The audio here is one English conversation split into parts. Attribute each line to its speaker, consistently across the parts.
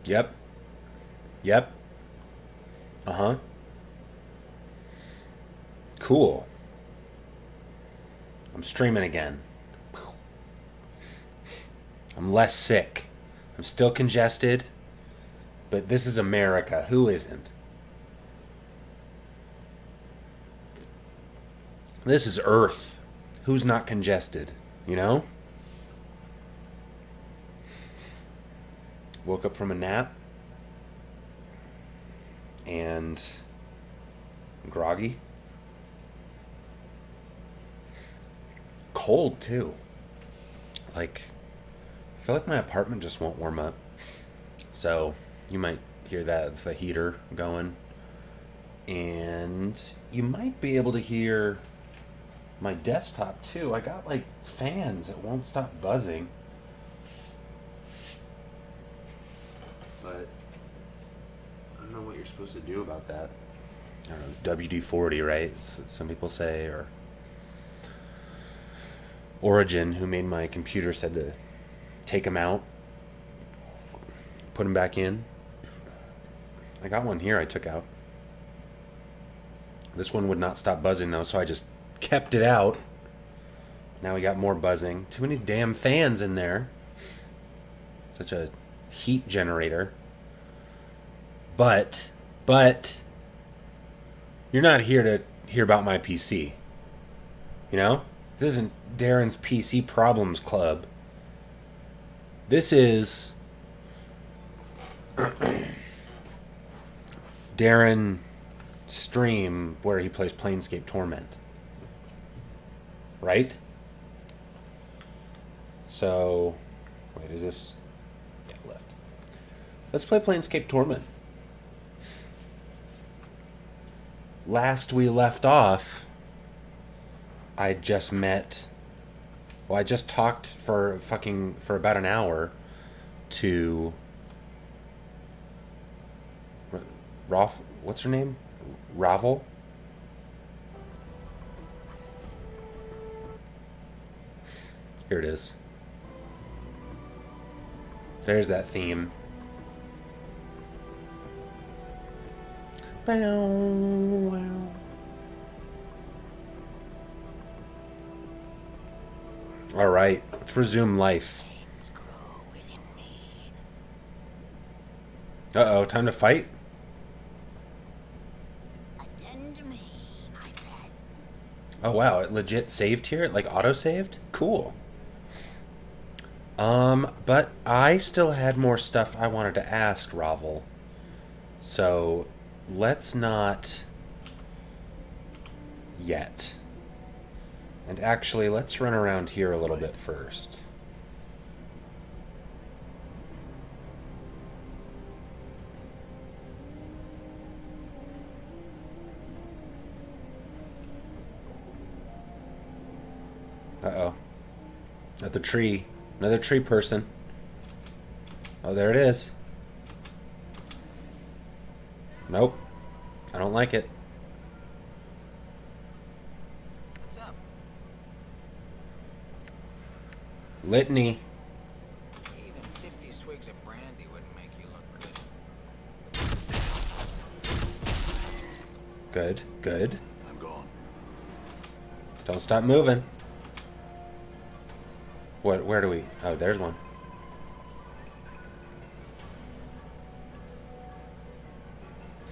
Speaker 1: Yep. Yep. Uh-huh. Cool. I'm streaming again. I'm less sick. I'm still congested, but this is America. Who isn't? This is Earth. Who's not congested? You know? Woke up from a nap and I'm groggy. Cold too. Like, I feel like my apartment just won't warm up. So you might hear that. It's the heater going. And you might be able to hear my desktop too. I got like fans that won't stop buzzing. But I don't know what you're supposed to do about that. I don't know, WD-40, right? Some people say, or Origin, who made my computer, said to take them out, put them back in. I got one here I took out. This one would not stop buzzing though, so I just kept it out. Now we got more buzzing. Too many damn fans in there. Such a heat generator. But you're not here to hear about my PC. You know? This isn't Darin's PC Problems Club. This is Darin stream where he plays Planescape Torment. Right? So, wait, is this? Yeah, left. Let's play Planescape Torment. Last we left off, I just met. Well, I just talked for about an hour to Rolf. What's her name? Ravel. Here it is. There's that theme. Bow. All right, let's resume life. Uh-oh, time to fight? Oh wow, it legit saved here? It like auto-saved? Cool. But I still had more stuff I wanted to ask Ravel. So let's not yet. And actually, let's run around here a little bit first. Uh-oh. At the tree. Another tree person. Oh, there it is. Nope. I don't like it.
Speaker 2: What's up?
Speaker 1: Litany.
Speaker 2: Even 50 swigs of brandy wouldn't make you look good.
Speaker 1: Good, good.
Speaker 2: I'm gone.
Speaker 1: Don't stop moving. What? Where do we? Oh, there's one.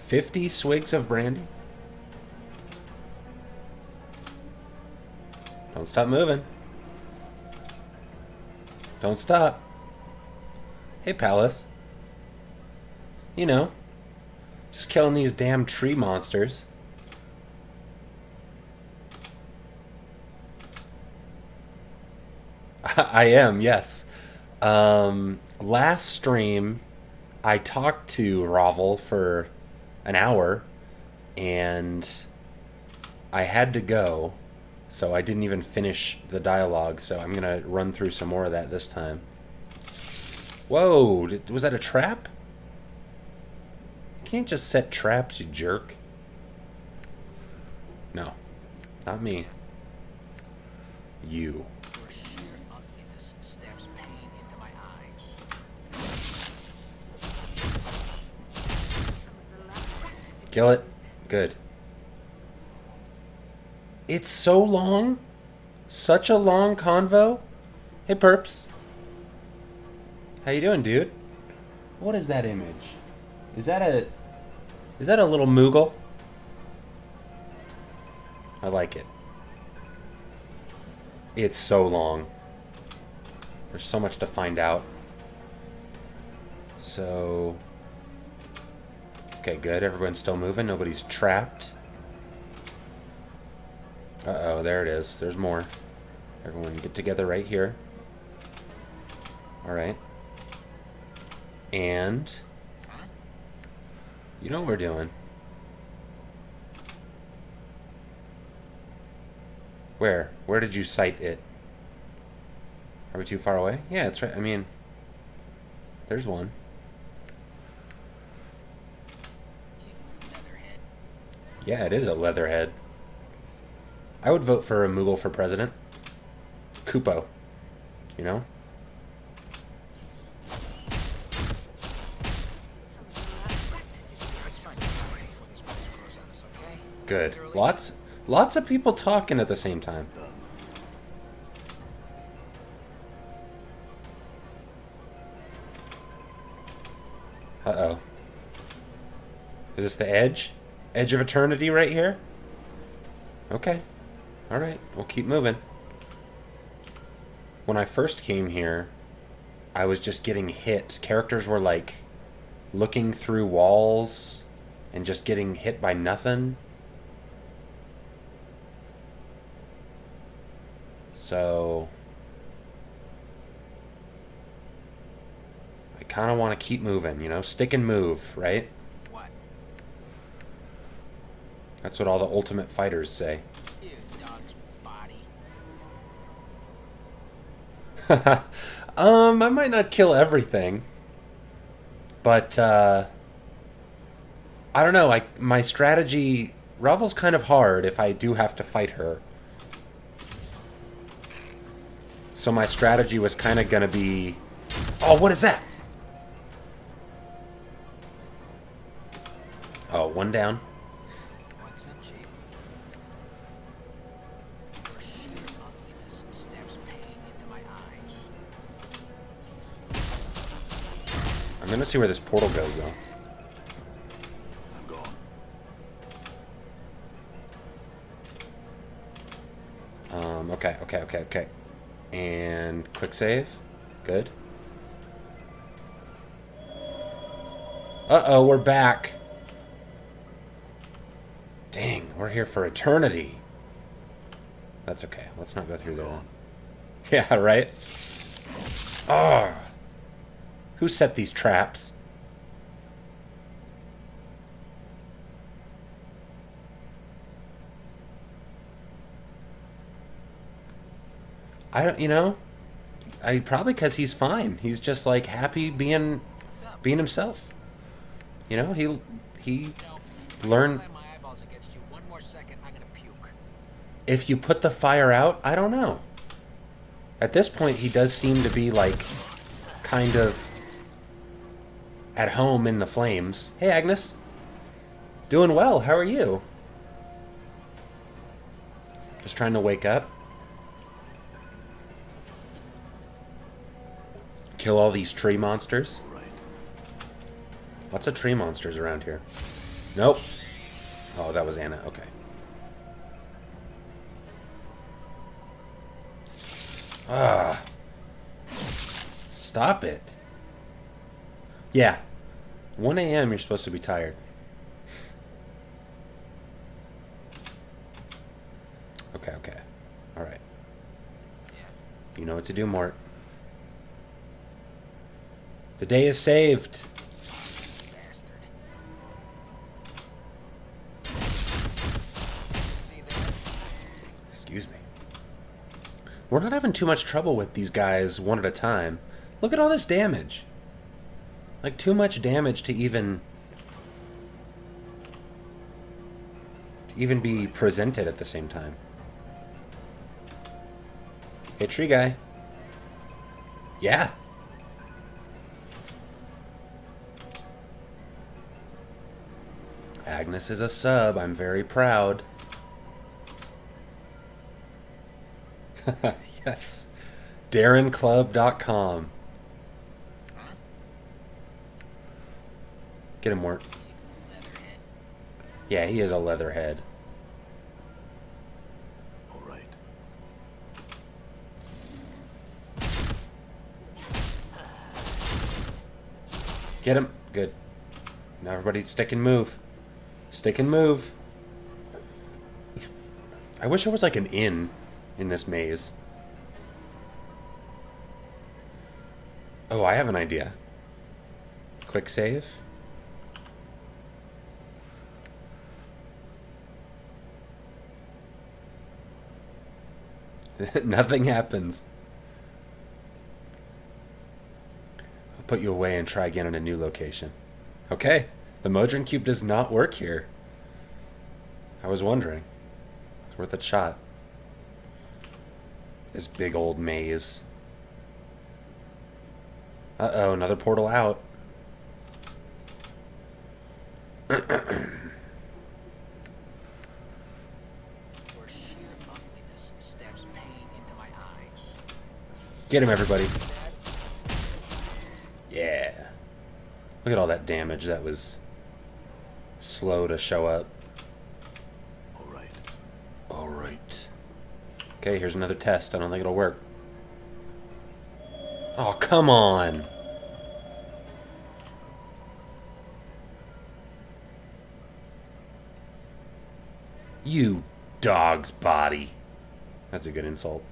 Speaker 1: $50 swigs of brandy? Don't stop moving. Don't stop. Hey, Palace. You know, just killing these damn tree monsters. I am, yes. Last stream, I talked to Ravel for an hour, and I had to go, so I didn't even finish the dialogue, so I'm going to run through some more of that this time. Whoa, was that a trap? You can't just set traps, you jerk. No, not me. You.
Speaker 2: Your sheer ugliness stabs pain into my eyes.
Speaker 1: Kill it. Good. It's so long. Such a long convo. Hey, Perps. How you doing, dude? What is that image? Is that a little Moogle? I like it. It's so long. There's so much to find out. So... Okay, good. Everyone's still moving. Nobody's trapped. Uh-oh, there it is. There's more. Everyone get together right here. Alright. And... You know what we're doing. Where? Where did you sight it? Are we too far away? Yeah, it's right. I mean... There's one. Yeah, it is a leatherhead. I would vote for a Moogle for president. Kupo. You know? Good. Lots of people talking at the same time. Uh-oh. Is this the edge? Edge of eternity right here? Okay. Alright, we'll keep moving. When I first came here, I was just getting hit. Characters were like looking through walls and just getting hit by nothing. So I kind of want to keep moving, you know? Stick and move, right?
Speaker 2: What?
Speaker 1: That's what all the ultimate fighters say.
Speaker 2: Ew, dog's body.
Speaker 1: I might not kill everything. But, I don't know. My strategy... Ravel's kind of hard if I do have to fight her. So my strategy was kind of going to be... Oh, what is that? Oh, one down.
Speaker 2: What's up, Chief? Your sheer ugliness stabs pain into my eyes.
Speaker 1: I'm going to see where this portal goes, though. I'm gone. Okay. And quick save. Good. Uh-oh, we're back. Dang, we're here for eternity. That's okay. Let's not go through there. Yeah, right? Oh. Who set these traps? I don't, you know, probably because he's fine. He's just like happy being himself. You know, he learned. If you put the fire out, I don't know. At this point, he does seem to be like kind of at home in the flames. Hey, Agnes. Doing well. How are you? Just trying to wake up. Kill all these tree monsters. Lots of tree monsters around here. Nope. Oh, that was Anna. Okay. Ah. Stop it. Yeah. 1 a.m. you're supposed to be tired. Okay. Alright. You know what to do, Mort. The day is saved. Excuse me. We're not having too much trouble with these guys one at a time. Look at all this damage. Like, too much damage to even be presented at the same time. Hey, tree guy. Yeah. Agnes is a sub. I'm very proud. Yes. DarinClub.com.
Speaker 2: Huh?
Speaker 1: Get him, Mort.
Speaker 2: Leatherhead.
Speaker 1: Yeah, he is a leatherhead.
Speaker 3: All right.
Speaker 1: Get him. Good. Now everybody stick and move. Stick and move. I wish there was like an inn in this maze. Oh, I have an idea. Quick save. Nothing happens. I'll put you away and try again in a new location. Okay. The Modron Cube does not work here. I was wondering. It's worth a shot. This big old maze. Uh-oh, another portal out.
Speaker 2: Your sheer ugliness stabs pain into my eyes.
Speaker 1: Get him, everybody.
Speaker 2: Dad?
Speaker 1: Yeah. Look at all that damage that was slow to show up.
Speaker 3: All right.
Speaker 1: All right. Okay, here's another test. I don't think it'll work. Oh, come on. You dog's body. That's a good insult.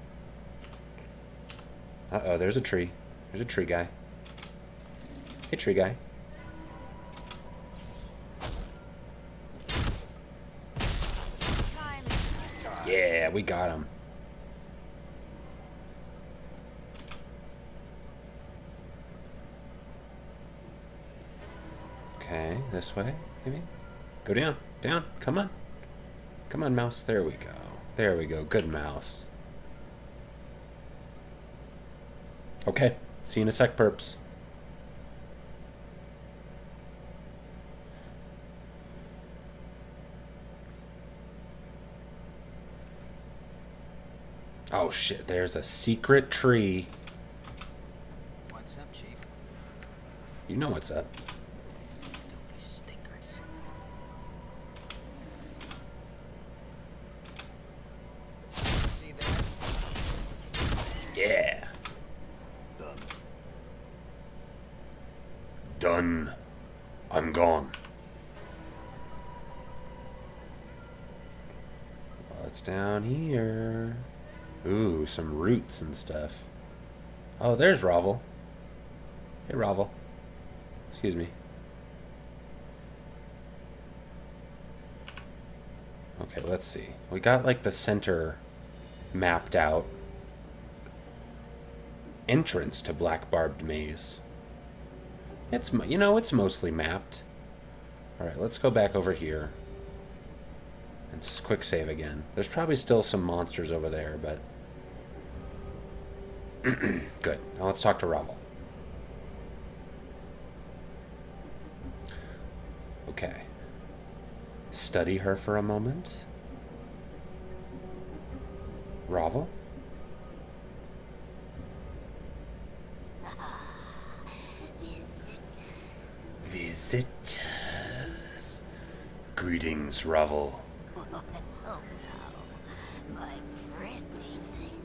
Speaker 1: Uh-oh, there's a tree. There's a tree guy. Hey, tree guy. Yeah, we got him. Okay, this way, maybe? Go down, down, come on. Come on, mouse, there we go. There we go, good mouse. Okay, see you in a sec, perps. Oh shit, there's a secret tree.
Speaker 2: What's up, Chief?
Speaker 1: You know what's up.
Speaker 2: Filthy stinkers. See that?
Speaker 1: Yeah.
Speaker 3: Done.
Speaker 1: Done. I'm gone. What's down here? Ooh, some roots and stuff. Oh, there's Ravel. Hey, Ravel. Excuse me. Okay, let's see. We got like the center mapped out. Entrance to Black Barbed Maze. It's, you know, it's mostly mapped. Alright, let's go back over here. And quick save again. There's probably still some monsters over there, but... Good. Now let's talk to Ravel. Okay. Study her for a moment. Ravel? Visitors. Greetings, Ravel.
Speaker 4: Oh no, my pretty thing.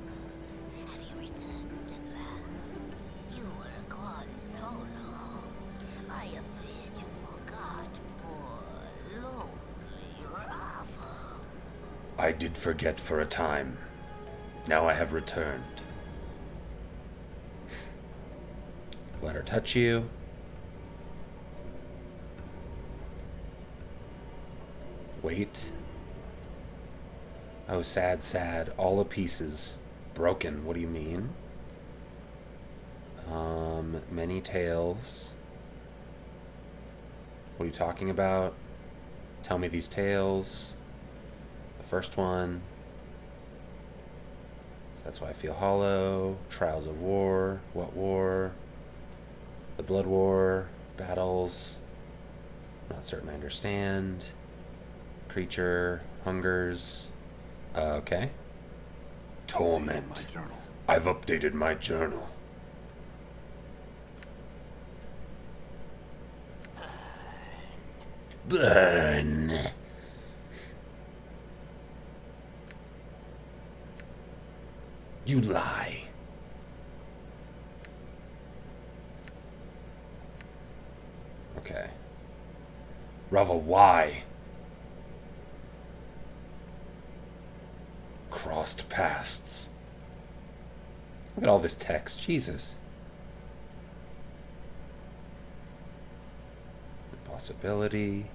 Speaker 4: Have you returned at last? You were gone so long. I have feared you forgot poor, lonely Ravel.
Speaker 1: I did forget for a time. Now I have returned. Let her touch you. Wait. Oh, sad, sad. All the pieces. Broken. What do you mean? Many tales. What are you talking about? Tell me these tales. The first one. That's why I feel hollow. Trials of war. What war? The Blood War. Battles. Not certain I understand. Creature hungers. Okay.
Speaker 3: My
Speaker 1: Torment.
Speaker 3: journal.
Speaker 1: I've updated my journal. Burn. You lie. Okay. Rava, why? Crossed pasts. Look at all this text. Jesus. Possibility.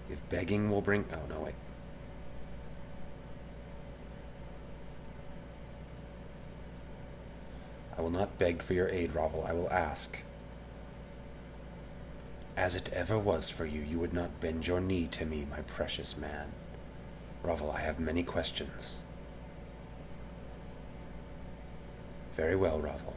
Speaker 1: If begging will bring... Oh, no, wait. I will not beg for your aid, Ravel. I will ask. As it ever was for you, you would not bend your knee to me, my precious man. Ravel, I have many questions. Very well, Ravel.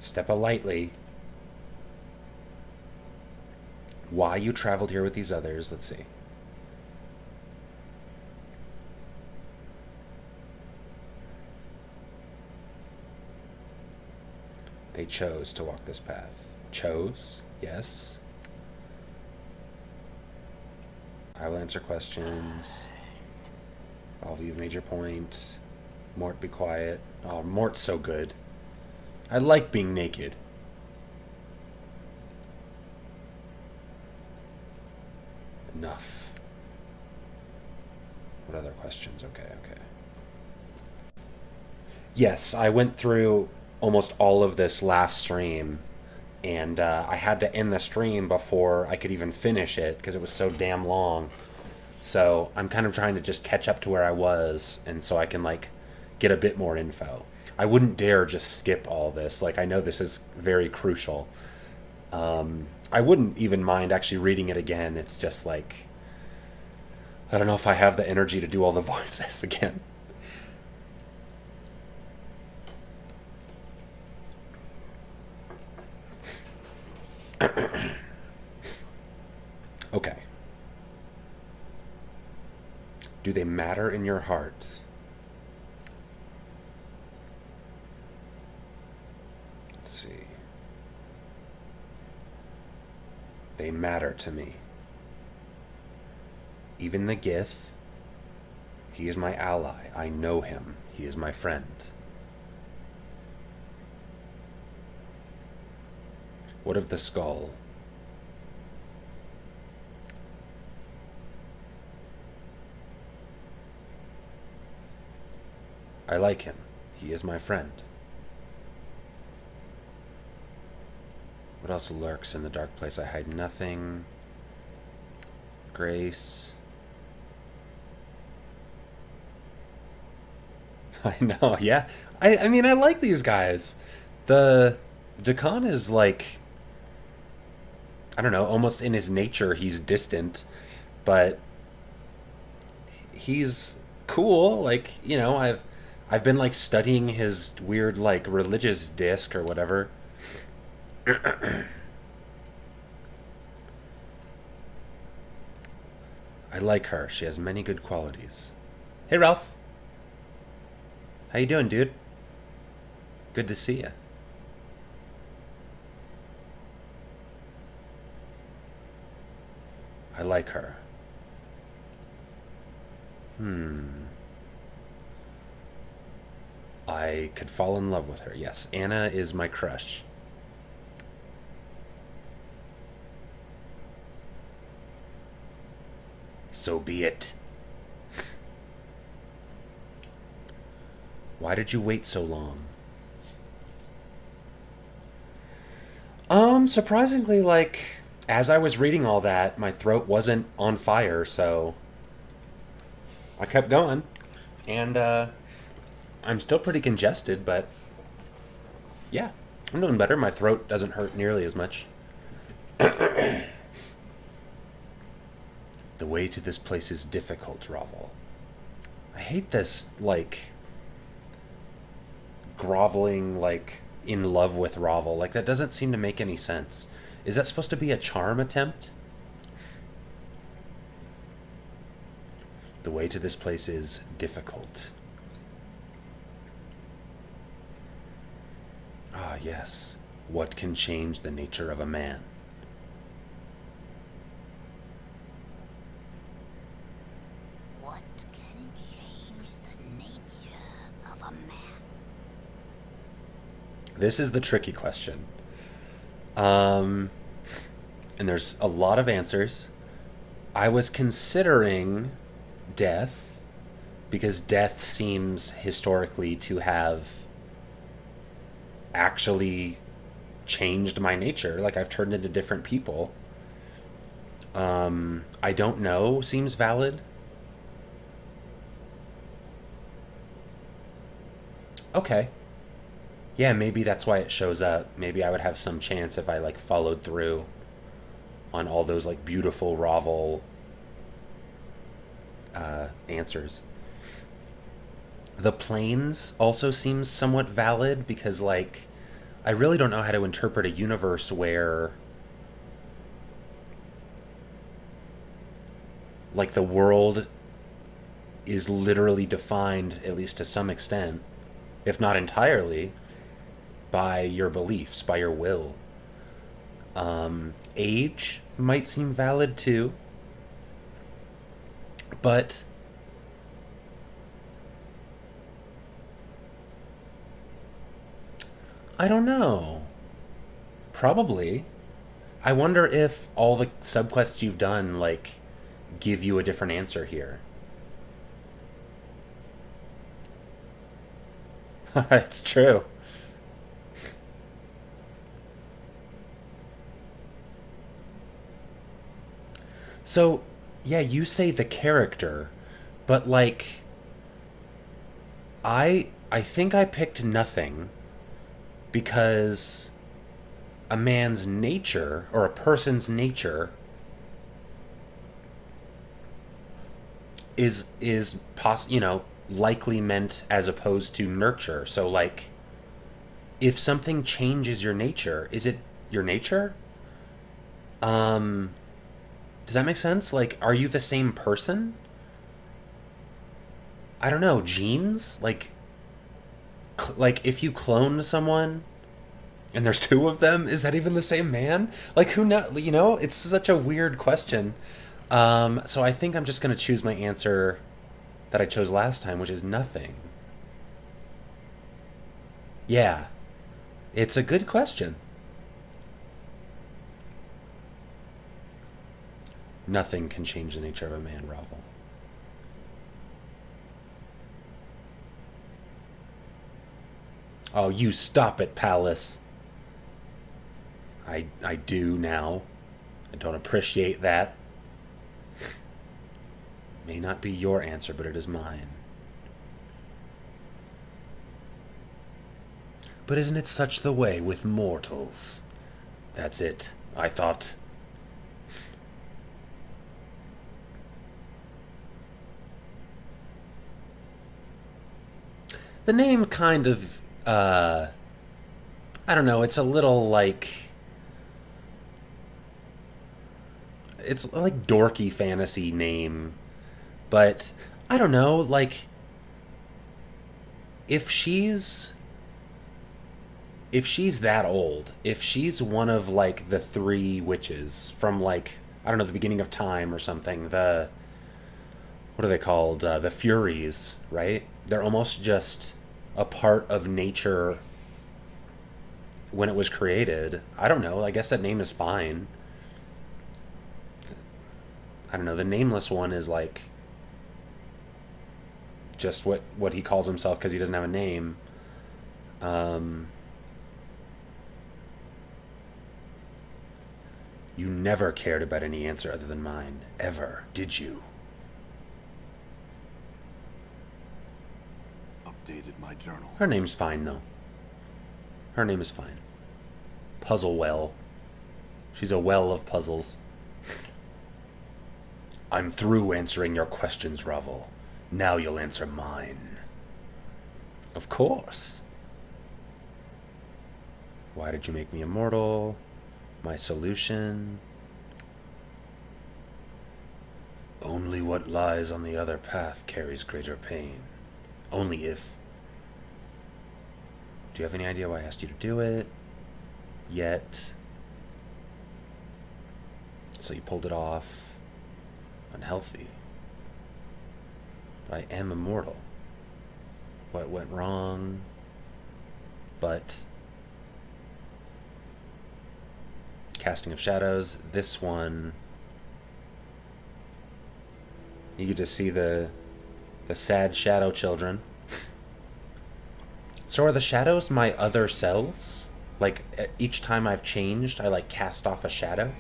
Speaker 1: Step lightly. Why you traveled here with these others, let's see. They chose to walk this path. Chose? Yes. I will answer questions. All of you have made your point. Mort, be quiet. Oh, Mort's so good. I like being naked. Enough. What other questions? Okay. Yes, I went through almost all of this last stream, and I had to end the stream before I could even finish it because it was so damn long. So I'm kind of trying to just catch up to where I was, and so I can like get a bit more info. I wouldn't dare just skip all this. Like, I know this is very crucial. I wouldn't even mind actually reading it again. It's just like, I don't know if I have the energy to do all the voices again. Okay. Do they matter in your heart? Let's see. They matter to me. Even the Gith, he is my ally. I know him. He is my friend. What of the skull? I like him. He is my friend. What else lurks in the dark place? I hide nothing. Grace. I know, yeah. I mean, I like these guys. The Dakan is like, I don't know, almost in his nature, he's distant, but he's cool. Like, you know, I've been like studying his weird like religious disc or whatever. I like her. She has many good qualities. Hey, Ralph. How you doing, dude? Good to see you. I like her. I could fall in love with her. Yes, Anna is my crush. So be it. Why did you wait so long? Surprisingly, like, as I was reading all that, my throat wasn't on fire, so I kept going. And, I'm still pretty congested, but yeah, I'm doing better. My throat doesn't hurt nearly as much. The way to this place is difficult, Ravel. I hate this, like, groveling, like, in love with Ravel. Like, that doesn't seem to make any sense. Is that supposed to be a charm attempt? The way to this place is difficult. Ah, yes. What can change the nature of a man?
Speaker 4: What can change the nature of a man?
Speaker 1: This is the tricky question. And there's a lot of answers. I was considering death, because death seems historically to have actually changed my nature. Like, I've turned into different people. I don't know seems valid. Okay. Yeah, maybe that's why it shows up. Maybe I would have some chance if I, like, followed through on all those, like, beautiful Ravel answers. The planes also seems somewhat valid because, like, I really don't know how to interpret a universe where, like, the world is literally defined, at least to some extent, if not entirely, by your beliefs, by your will. Age might seem valid too, but I don't know. Probably. I wonder if all the subquests you've done, like, give you a different answer here. It's true. So, yeah, you say the character, but, like, I think I picked nothing because a man's nature, or a person's nature, likely meant as opposed to nurture. So, like, if something changes your nature, is it your nature? Does that make sense? Like, are you the same person? I don't know. Genes? Like, if you clone someone and there's two of them, is that even the same man? Like, who know? You know, it's such a weird question. So I think I'm just gonna choose my answer that I chose last time, which is nothing. Yeah, it's a good question. Nothing can change the nature of a man, Ravel. Oh, you stop it, Palace. I do now. I don't appreciate that. May not be your answer, but it is mine. But isn't it such the way with mortals? That's it. I thought. The name kind of, I don't know, it's a little like, it's like dorky fantasy name, but I don't know, like, if she's that old, if she's one of, like, the three witches from, like, I don't know, the beginning of time or something, what are they called? The Furies, right? They're almost just a part of nature when it was created. I don't know. I guess that name is fine. I don't know. The nameless one is, like, just what he calls himself because he doesn't have a name. You never cared about any answer other than mine. Ever. Did you?
Speaker 3: Updated my journal.
Speaker 1: Her name's fine, though. Her name is fine. Puzzle Well. She's a well of puzzles. I'm through answering your questions, Ravel. Now you'll answer mine. Of course. Why did you make me immortal? My solution. Only what lies on the other path carries greater pain. Only if. Do you have any idea why I asked you to do it? Yet. So you pulled it off. Unhealthy. But I am immortal. What went wrong? But casting of shadows, this one, you get to see the sad shadow children. So are the shadows my other selves? Like each time I've changed, I like cast off a shadow?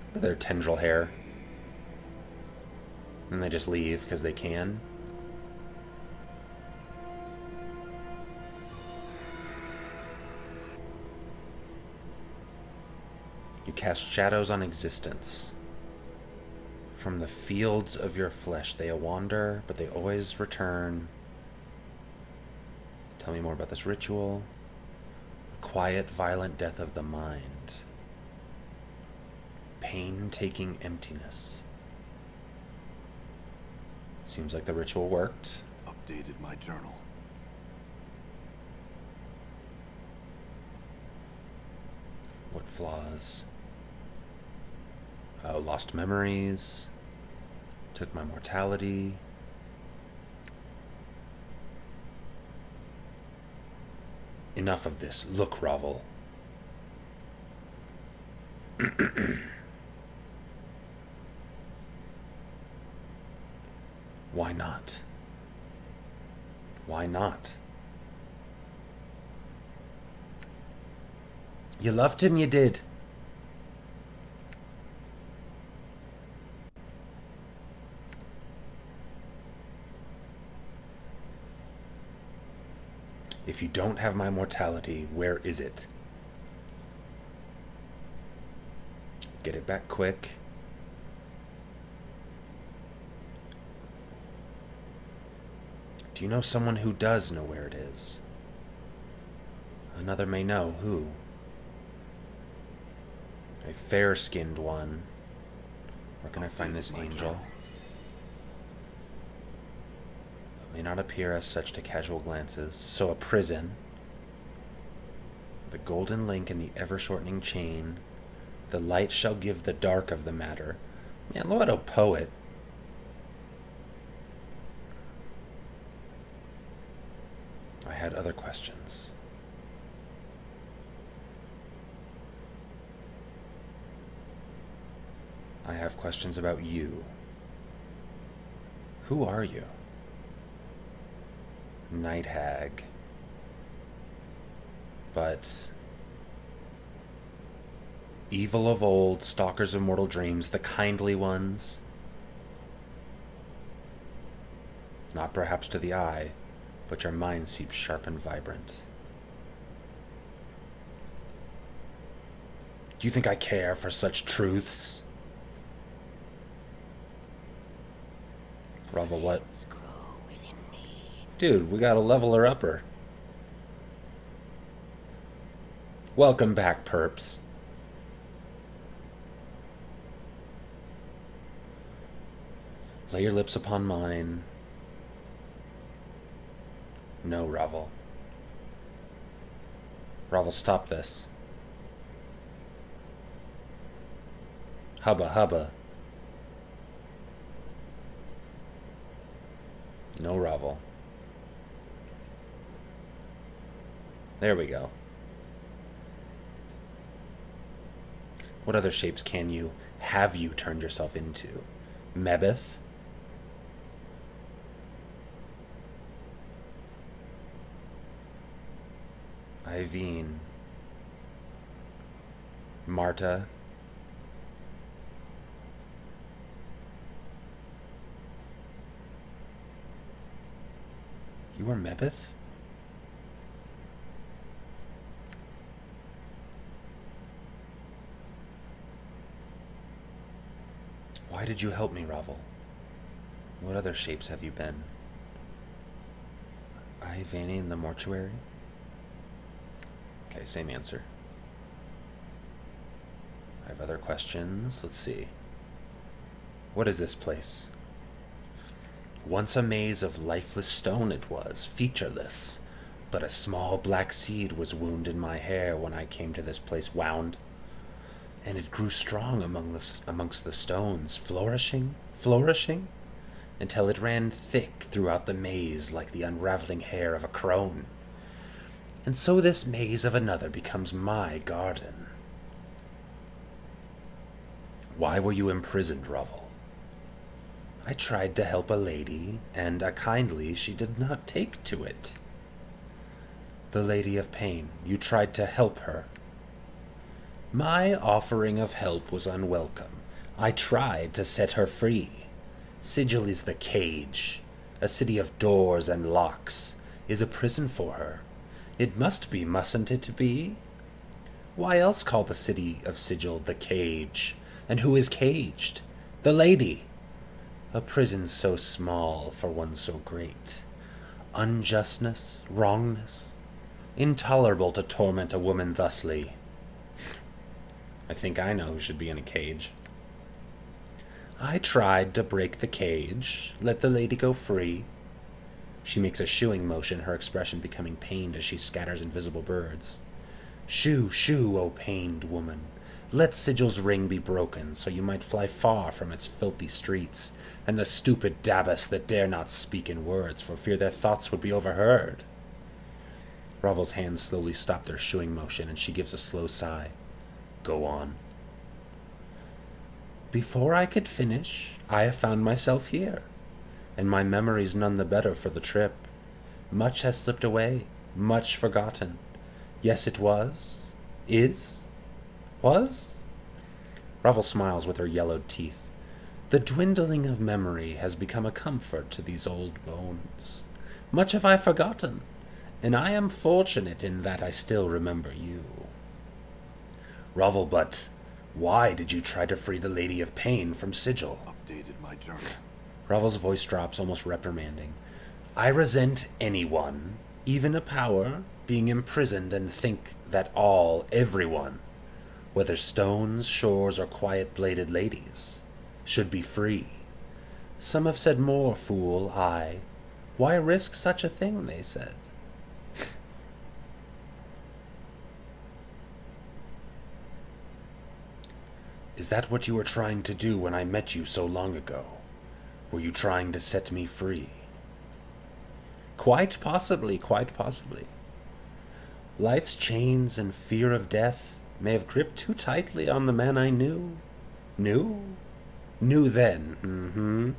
Speaker 1: Look at their tendril hair. And they just leave because they can. You cast shadows on existence. From the fields of your flesh they wander, but they always return. Tell me more about this ritual. Quiet, violent death of the mind. Pain-taking emptiness. Seems like the ritual worked.
Speaker 3: Updated my journal.
Speaker 1: What flaws? Oh, lost memories. Took my mortality. Enough of this. Look, Ravel. Why not? Why not? You loved him, you did. If you don't have my mortality, where is it? Get it back quick. Do you know someone who does know where it is? Another may know who. A fair-skinned one. Where can I find this angel? May not appear as such to casual glances. So a prison. The golden link in the ever-shortening chain. The light shall give the dark of the matter. Man, what a poet. I had other questions. I have questions about you. Who are you? Night hag. But evil of old, stalkers of mortal dreams, the kindly ones. Not perhaps to the eye, but your mind seems sharp and vibrant. Do you think I care for such truths? Ravel, what? Dude, we got a leveler upper. Welcome back, perps. Lay your lips upon mine. No, Ravel. Ravel, stop this. Hubba hubba. No, Ravel. There we go. What other shapes have you turned yourself into? Mebeth? Iveen. Marta. You were Mebeth? Why did you help me, Ravel? What other shapes have you been? Vanny in the mortuary? Okay, same answer. I have other questions. Let's see. What is this place? Once a maze of lifeless stone it was, featureless. But a small black seed was wound in my hair when I came to this place wound. And it grew strong amongst the stones, flourishing, until it ran thick throughout the maze like the unraveling hair of a crone. And so this maze of another becomes my garden. Why were you imprisoned, Rovel? I tried to help a lady, and kindly she did not take to it. The Lady of Pain, you tried to help her. My offering of help was unwelcome. I tried to set her free. Sigil is the cage. A city of doors and locks is a prison for her. It must be, mustn't it be? Why else call the city of Sigil the cage? And who is caged? The lady. A prison so small for one so great. Unjustness, wrongness, intolerable to torment a woman thusly. I think I know who should be in a cage. I tried to break the cage, let the lady go free. She makes a shooing motion, her expression becoming pained as she scatters invisible birds. Shoo, shoo, O pained woman. Let Sigil's ring be broken, so you might fly far from its filthy streets, and the stupid Dabus that dare not speak in words, for fear their thoughts would be overheard. Rovel's hands slowly stop their shooing motion, and she gives a slow sigh. Go on. Before I could finish, I have found myself here, and my memory's none the better for the trip. Much has slipped away, much forgotten. Yes, it was. Is? Was? Rovel smiles with her yellowed teeth. The dwindling of memory has become a comfort to these old bones. Much have I forgotten, and I am fortunate in that I still remember you. Rovel, but why did you try to free the Lady of Pain from Sigil?
Speaker 3: Updated my journal.
Speaker 1: Rovel's voice drops, almost reprimanding. I resent anyone, even a power, being imprisoned and think that all, everyone, whether stones, shores, or quiet-bladed ladies, should be free. Some have said more, fool, I. Why risk such a thing, they said. Is that what you were trying to do when I met you so long ago? Were you trying to set me free? Quite possibly, quite possibly. Life's chains and fear of death may have gripped too tightly on the man I knew. Knew? Knew then,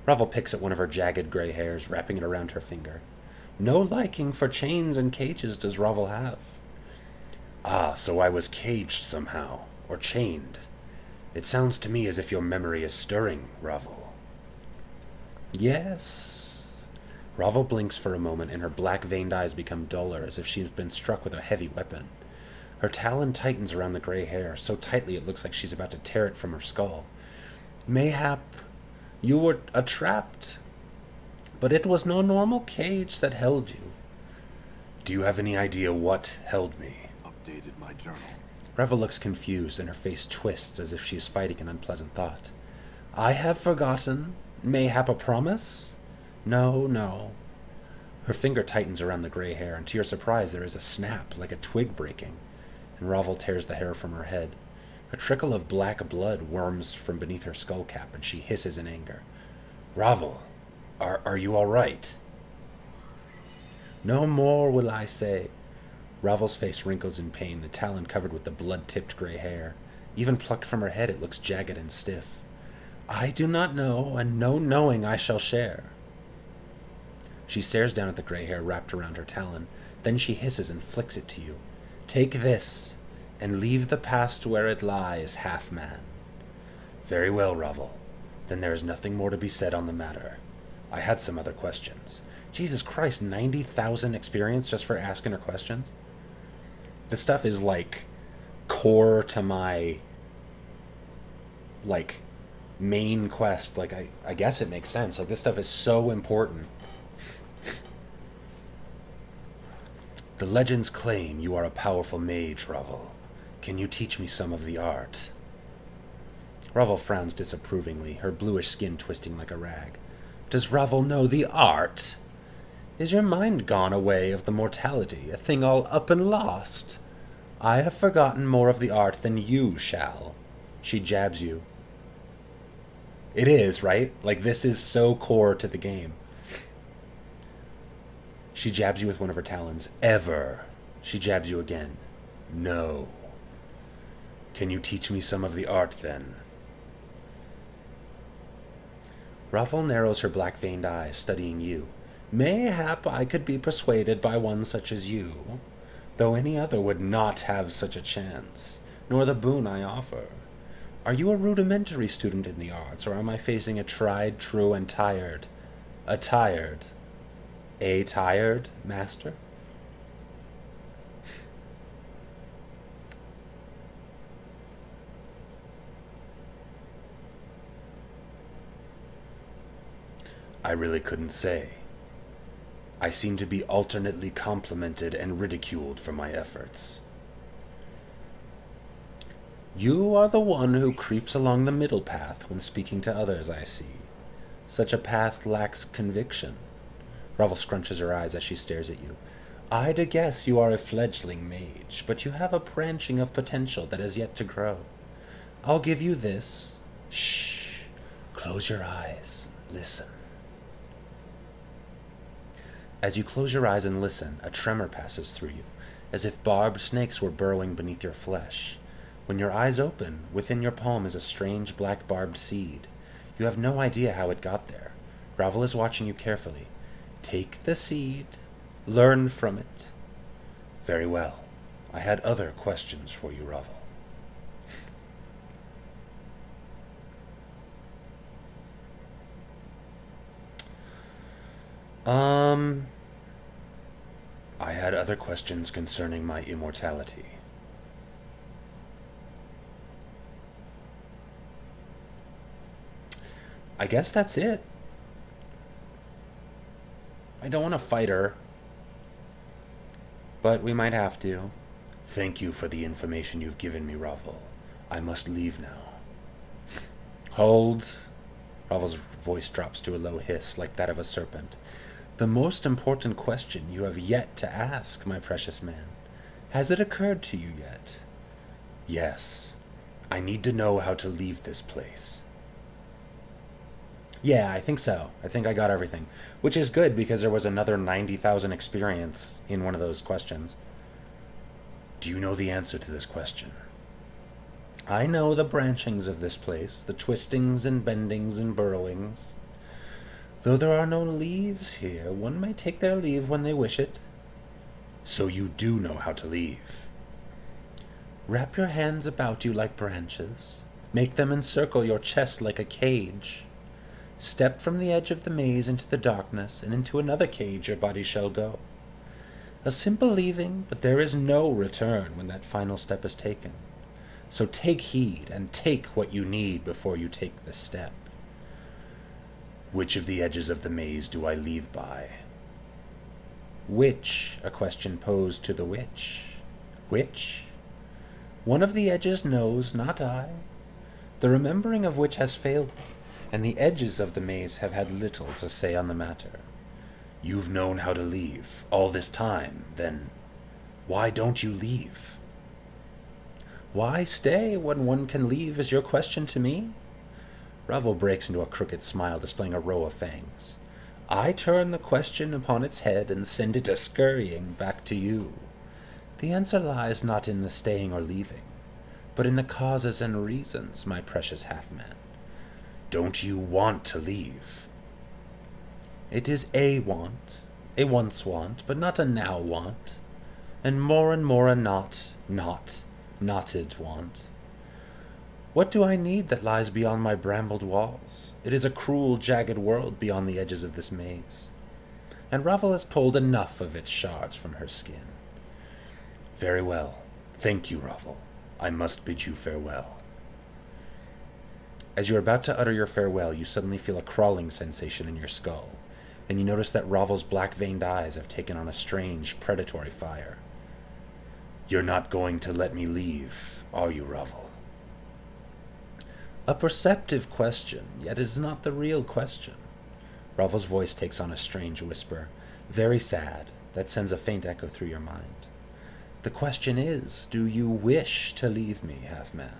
Speaker 1: Rovel picks at one of her jagged gray hairs, wrapping it around her finger. No liking for chains and cages does Rovel have. Ah, so I was caged somehow, or chained. It sounds to me as if your memory is stirring, Rovel. Yes. Rovel blinks for a moment, and her black-veined eyes become duller, as if she's been struck with a heavy weapon. Her talon tightens around the gray hair, so tightly it looks like she's about to tear it from her skull. Mayhap you were trapped, but it was no normal cage that held you. Do you have any idea what held me?
Speaker 3: Updated my journal.
Speaker 1: Rovel looks confused, and her face twists as if she is fighting an unpleasant thought. I have forgotten. Mayhap a promise? No, no. Her finger tightens around the gray hair, and to your surprise there is a snap, like a twig breaking, and Rovel tears the hair from her head. A trickle of black blood worms from beneath her skull cap, and she hisses in anger. Rovel, are you all right? No more will I say. Rovel's face wrinkles in pain, the talon covered with the blood-tipped gray hair. Even plucked from her head, it looks jagged and stiff. I do not know, and no knowing I shall share. She stares down at the gray hair wrapped around her talon. Then she hisses and flicks it to you. Take this, and leave the past where it lies, half-man. Very well, Rovel. Then there is nothing more to be said on the matter. I had some other questions. Jesus Christ, 90,000 experience just for asking her questions? This stuff is, core to my, main quest. I guess it makes sense. This stuff is so important. The legends claim you are a powerful mage, Ravel. Can you teach me some of the art? Ravel frowns disapprovingly, her bluish skin twisting like a rag. Does Ravel know the art? Is your mind gone away of the mortality, a thing all up and lost? I have forgotten more of the art than you shall. She jabs you. It is, right? Like, this is so core to the game. She jabs you with one of her talons. Ever. She jabs you again. No. Can you teach me some of the art, then? Ravel narrows her black-veined eyes, studying you. Mayhap I could be persuaded by one such as you, though any other would not have such a chance, nor the boon I offer. Are you a rudimentary student in the arts, or am I facing a tried, true, and tired master? I really couldn't say. I seem to be alternately complimented and ridiculed for my efforts. You are the one who creeps along the middle path when speaking to others, I see. Such a path lacks conviction. Ravel scrunches her eyes as she stares at you. I'd guess you are a fledgling mage, but you have a branching of potential that has yet to grow. I'll give you this. Shh. Close your eyes. Listen. As you close your eyes and listen, a tremor passes through you, as if barbed snakes were burrowing beneath your flesh. When your eyes open, within your palm is a strange black barbed seed. You have no idea how it got there. Ravel is watching you carefully. Take the seed. Learn from it. Very well. I had other questions for you, Ravel. I had other questions concerning my immortality. I guess that's it. I don't want to fight her, but we might have to. Thank you for the information you've given me, Ravel. I must leave now. Hold. Ravel's voice drops to a low hiss like that of a serpent. The most important question you have yet to ask, my precious man. Has it occurred to you yet? Yes. I need to know how to leave this place. Yeah, I think so. I think I got everything. Which is good because there was another 90,000 experience in one of those questions. Do you know the answer to this question? I know the branchings of this place, the twistings and bendings and burrowings. Though there are no leaves here, one may take their leave when they wish it. So you do know how to leave. Wrap your hands about you like branches. Make them encircle your chest like a cage. Step from the edge of the maze into the darkness, and into another cage your body shall go. A simple leaving, but there is no return when that final step is taken. So take heed, and take what you need before you take the step. Which of the edges of the maze do I leave by? Which? A question posed to the witch. Which? One of the edges knows, not I. The remembering of which has failed me, and the edges of the maze have had little to say on the matter. You've known how to leave all this time, then why don't you leave? Why stay when one can leave is your question to me? Ravel breaks into a crooked smile, displaying a row of fangs. I turn the question upon its head and send it scurrying back to you. The answer lies not in the staying or leaving, but in the causes and reasons, my precious half-man. Don't you want to leave? It is a want, a once want, but not a now want, and more a knotted want. What do I need that lies beyond my brambled walls? It is a cruel, jagged world beyond the edges of this maze, and Ravel has pulled enough of its shards from her skin. Very well. Thank you, Ravel. I must bid you farewell. As you are about to utter your farewell, you suddenly feel a crawling sensation in your skull. and you notice that Ravel's black-veined eyes have taken on a strange, predatory fire. You're not going to let me leave, are you, Ravel? A perceptive question, yet it is not the real question. Ravel's voice takes on a strange whisper, very sad, that sends a faint echo through your mind. The question is, do you wish to leave me, half-man?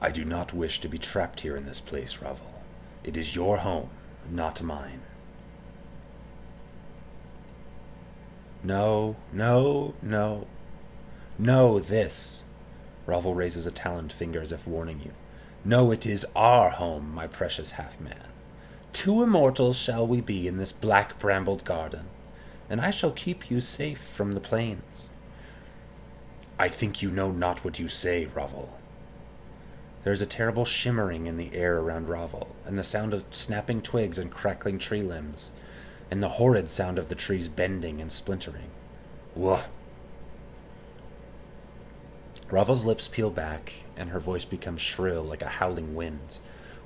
Speaker 1: I do not wish to be trapped here in this place, Ravel. It is your home, not mine. No, no, no. No, this. Ravel raises a taloned finger as if warning you. No, it is our home, my precious half-man. 2 immortals shall we be in this black brambled garden, and I shall keep you safe from the plains. I think you know not what you say, Ravel. There is a terrible shimmering in the air around Ravel, and the sound of snapping twigs and crackling tree limbs, and the horrid sound of the trees bending and splintering. Wah! Ravel's lips peel back, and her voice becomes shrill like a howling wind.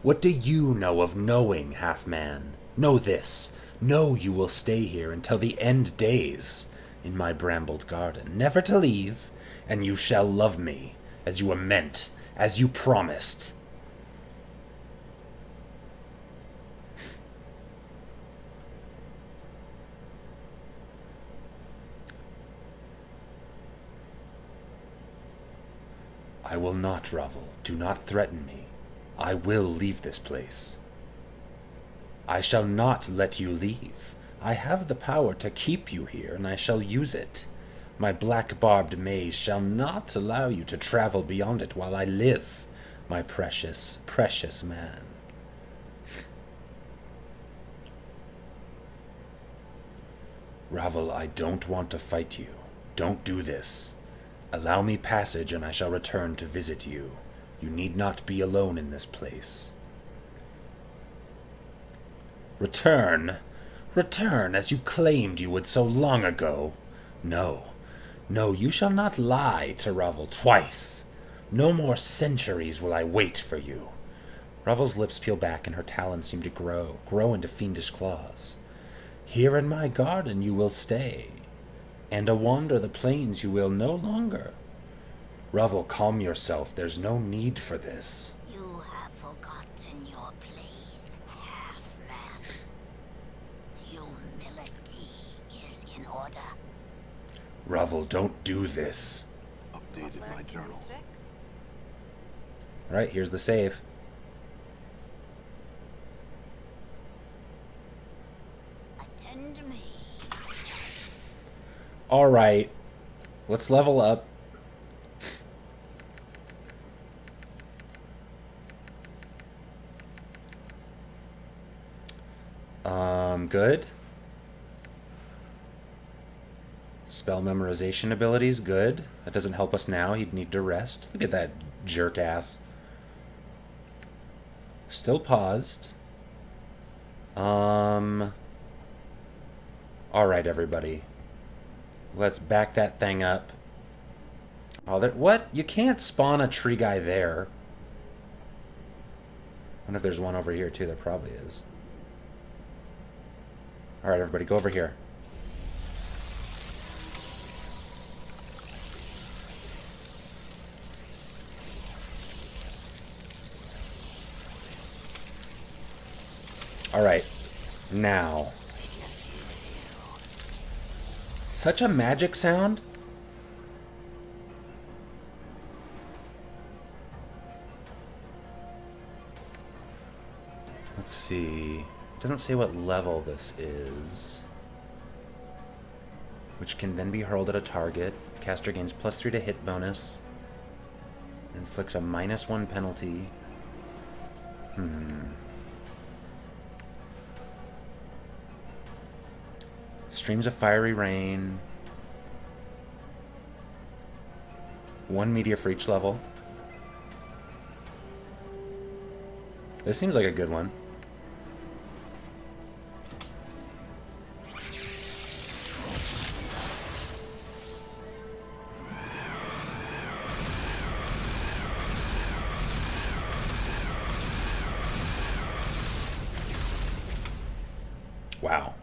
Speaker 1: What do you know of knowing, half-man? Know this. Know you will stay here until the end days, in my brambled garden, never to leave, and you shall love me, as you were meant, as you promised. I will not, Ravel. Do not threaten me. I will leave this place. I shall not let you leave. I have the power to keep you here, and I shall use it. My black barbed maze shall not allow you to travel beyond it while I live, my precious, precious man. Ravel, I don't want to fight you. Don't do this. Allow me passage, and I shall return to visit you. You need not be alone in this place. Return? Return, as you claimed you would so long ago. No, no, you shall not lie to Ravel twice. No more centuries will I wait for you. Ravel's lips peel back, and her talons seem to grow into fiendish claws. Here in my garden you will stay, and to wander the plains you will no longer. Ravel, calm yourself. There's no need for this.
Speaker 4: You have forgotten your place, half-man. Humility is in order.
Speaker 1: Ravel, don't do this.
Speaker 3: Updated my journal.
Speaker 1: Alright, here's the save.
Speaker 4: Attend to me.
Speaker 1: Alright, let's level up. Good. Spell memorization abilities, good. That doesn't help us now. He'd need to rest. Look at that jerk ass. Still paused. Alright, everybody. Let's back that thing up. Oh, what? You can't spawn a tree guy there. I wonder if there's one over here, too. There probably is. Alright, everybody, go over here. Alright, now. Such a magic sound. Let's see. It doesn't say what level this is. Which can then be hurled at a target. Caster gains +3 to hit bonus. Inflicts a -1 penalty. Streams of fiery rain. 1 meteor for each level. This seems like a good one. Wow.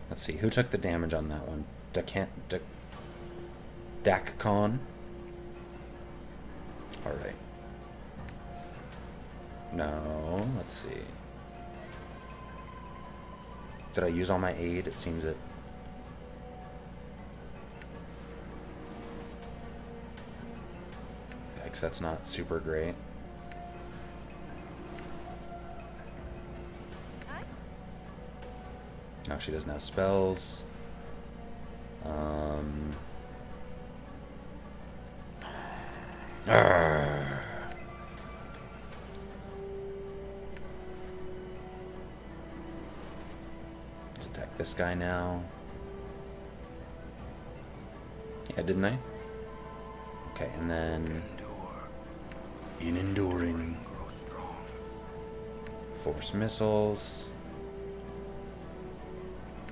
Speaker 1: Let's see. Who took the damage on that one? Dakcon? Alright. No, let's see. Did I use all my aid? It seems it. Yikes, that's not super great. No, she doesn't have spells. Let's attack this guy now. Yeah, didn't I? Okay, and then in enduring, force missiles.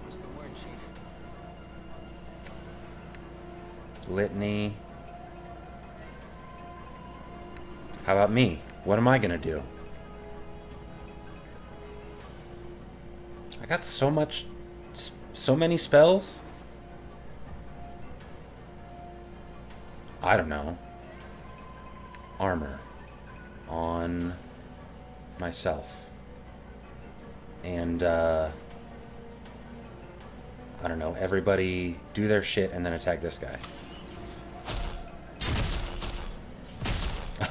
Speaker 2: What's the word, Chief?
Speaker 1: Litany. How about me? What am I gonna do? I got so many spells. I don't know. Armor on myself. And I don't know, everybody do their shit and then attack this guy.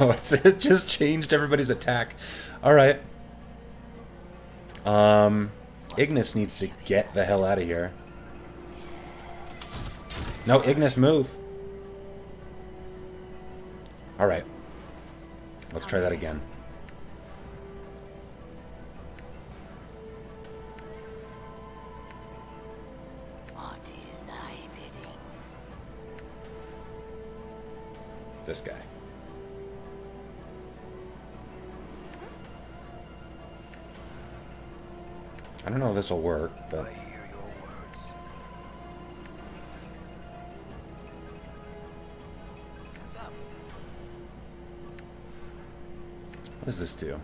Speaker 1: Oh, it just changed everybody's attack. Alright. Ignis needs to get the hell out of here. No, Ignis, move. Alright. Let's try that again.
Speaker 4: What is thy bidding?
Speaker 1: This guy. I don't know if this will work, but...
Speaker 3: I hear your words.
Speaker 2: What's up?
Speaker 1: What does this do?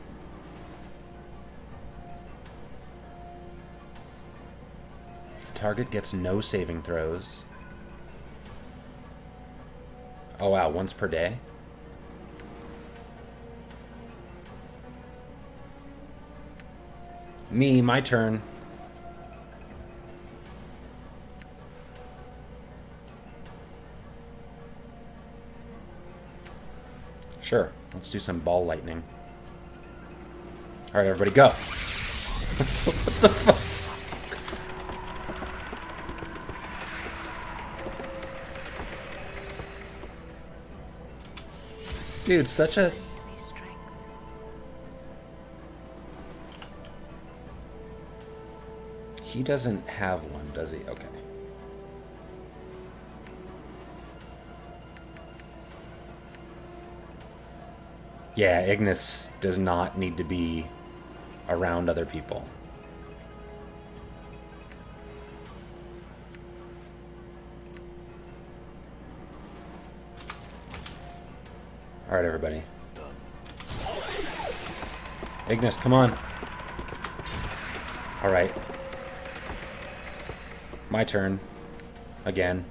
Speaker 1: Target gets no saving throws. Oh wow, once per day? Me, my turn. Sure, let's do some ball lightning. Alright, everybody, go! What the fuck? Dude, such a... He doesn't have one, does he? Okay. Yeah, Ignis does not need to be around other people. Alright, everybody. Ignis, come on. Alright. My turn. Again.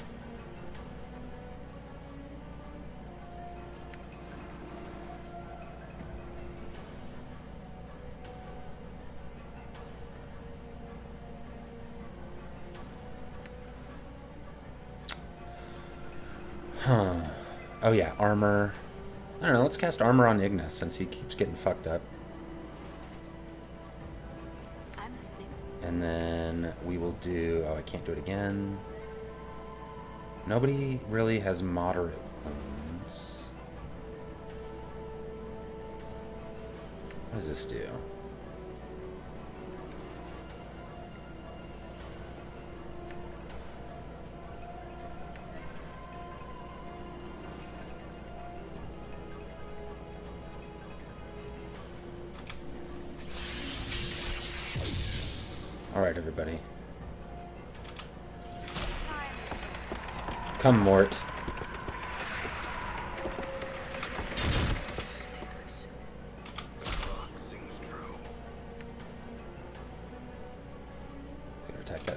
Speaker 1: Huh. Oh yeah, armor. I don't know, let's cast armor on Ignis since he keeps getting fucked up.
Speaker 4: I'm listening.
Speaker 1: And then we will do... Oh, I can't do it again. Nobody really has moderate wounds. What does this do? Alright, everybody. Come, Mort.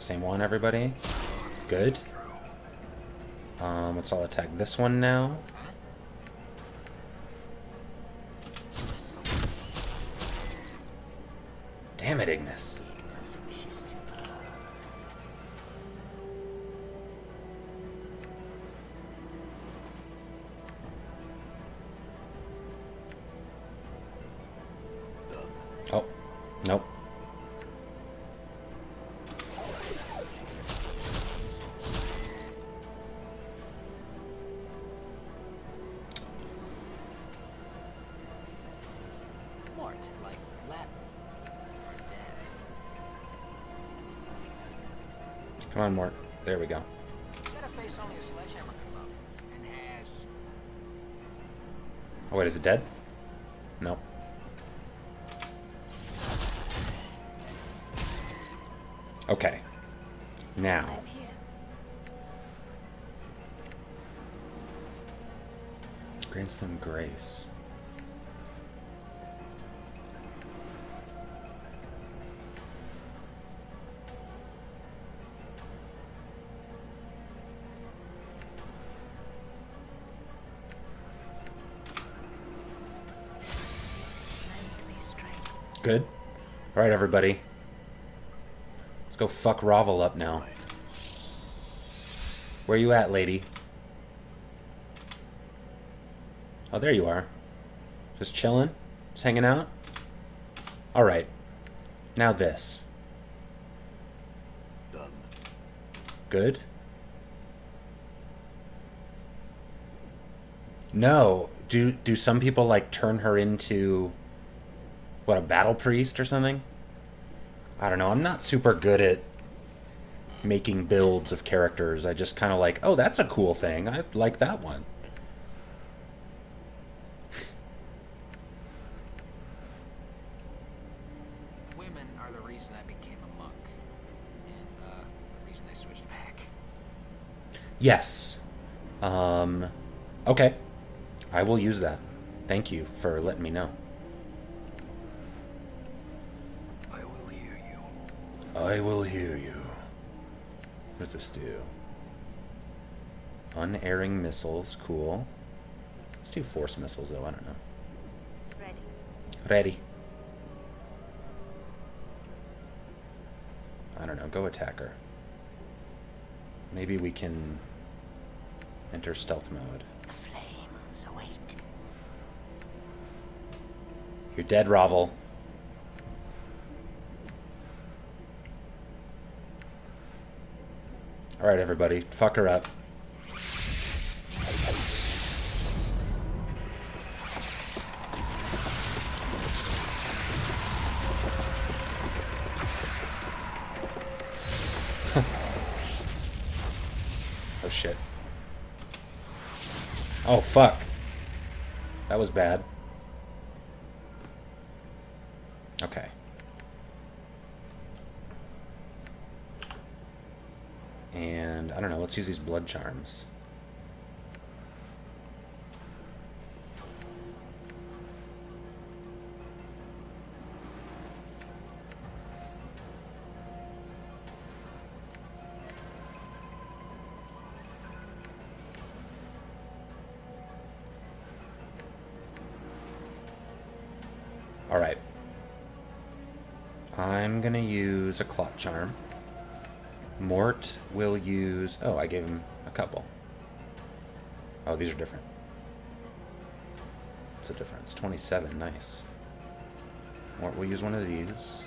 Speaker 1: same one, everybody. Good. Let's all attack this one now. Damn it, Ignis. Oh, nope.
Speaker 2: Mort, like Latin for dead.
Speaker 1: Come on, Mort. There we go.
Speaker 2: You got a face only a sledgehammer can love. And has...
Speaker 1: Oh, wait, is it dead? Nope. Okay. Now.
Speaker 4: I'm here.
Speaker 1: Grants them grace.
Speaker 4: Strength be strength.
Speaker 1: Good. All right, everybody. Let's go fuck Ravel up now. Where you at, lady? Oh, there you are. Just chilling? Just hanging out? All right. Now this.
Speaker 3: Done.
Speaker 1: Good. No. Do some people like turn her into what, a battle priest or something? I don't know. I'm not super good at making builds of characters. I just kind of like, oh, that's a cool thing. I like that one.
Speaker 2: Women are the reason I became a monk. And, the reason I switched back.
Speaker 1: Yes. Okay. I will use that. Thank you for letting me know.
Speaker 3: I will hear you.
Speaker 1: I will hear you. What does this do? Unerring missiles. Cool. Let's do force missiles, though. I don't know.
Speaker 4: Ready.
Speaker 1: Ready. I don't know. Go attacker. Maybe we can enter stealth mode.
Speaker 4: The flames await.
Speaker 1: You're dead, Ravel. Alright, everybody. Fuck her up. Oh, shit. Oh, fuck. That was bad. Okay. And, I don't know, let's use these blood charms. Alright. I'm gonna use a clot charm. Mort will use... Oh, I gave him a couple. Oh, these are different. What's the difference? 27, nice. Mort will use one of these.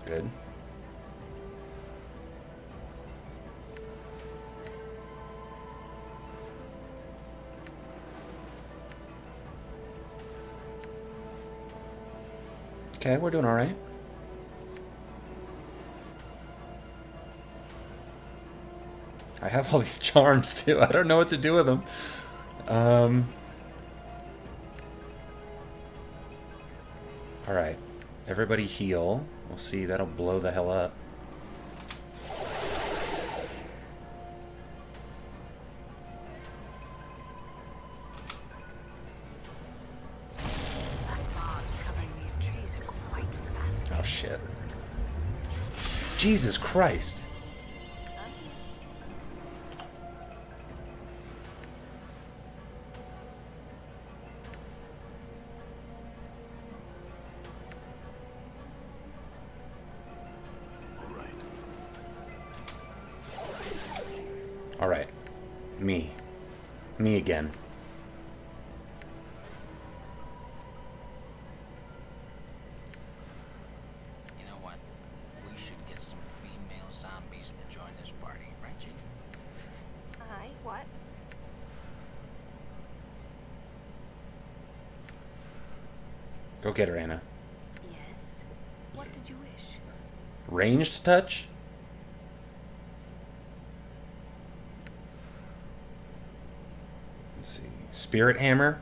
Speaker 1: Good. Okay, we're doing all right. I have all these charms too. I don't know what to do with them. All right, everybody heal. We'll see. That'll blow the hell up.
Speaker 2: That bard's
Speaker 1: Jesus Christ.
Speaker 3: All right.
Speaker 1: All right. Me. Me again.
Speaker 2: You know what? We should get some female zombies to join this party, right, Chief?
Speaker 5: Aye, what?
Speaker 1: Go get her, Anna.
Speaker 5: Yes. What did you wish?
Speaker 1: Ranged touch? Let's see. Spirit hammer?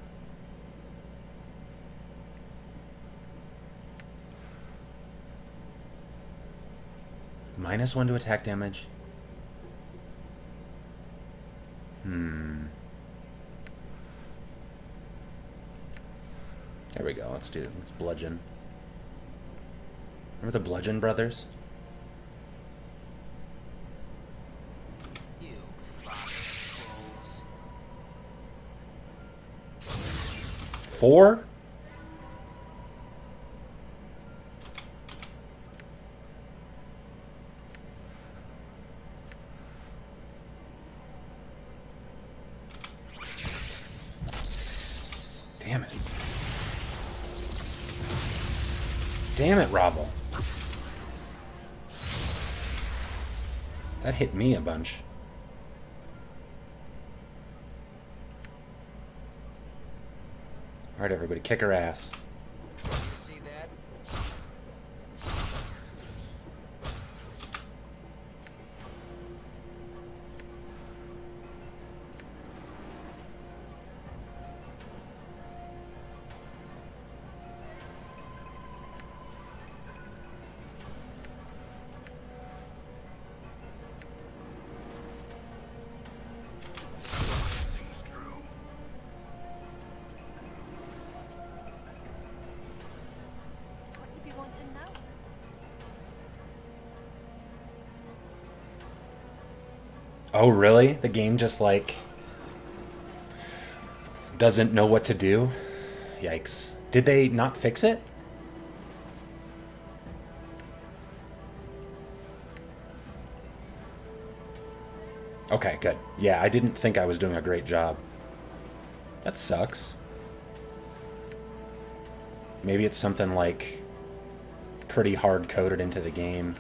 Speaker 1: -1 to attack damage. There we go. Let's do it. Let's bludgeon. Remember the Bludgeon Brothers?
Speaker 2: You fucking fools.
Speaker 1: 4? Damn it. Damn it, Ravel. That hit me a bunch. Alright, everybody, kick her ass.
Speaker 2: You see that?
Speaker 3: Seems true.
Speaker 5: What do you want to know?
Speaker 1: Oh, really? The game just, like, doesn't know what to do? Yikes. Did they not fix it? Okay, good. Yeah, I didn't think I was doing a great job. That sucks. Maybe it's something, like, pretty hard-coded into the game.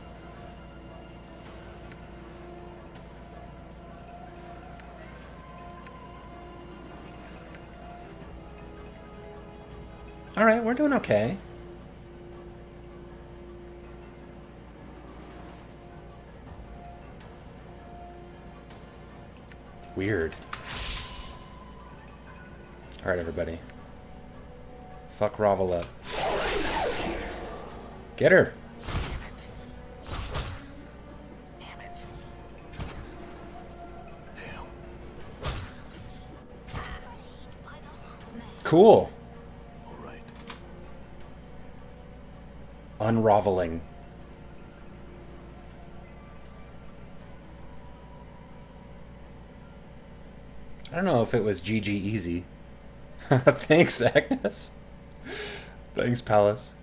Speaker 1: Alright, we're doing okay. Weird. Alright, everybody. Fuck Ravel up. Get her!
Speaker 2: Damn it.
Speaker 3: Damn.
Speaker 1: Cool!
Speaker 3: All right.
Speaker 1: Unraveling. I don't know if it was GG easy. Thanks, Agnes. Thanks, Palace.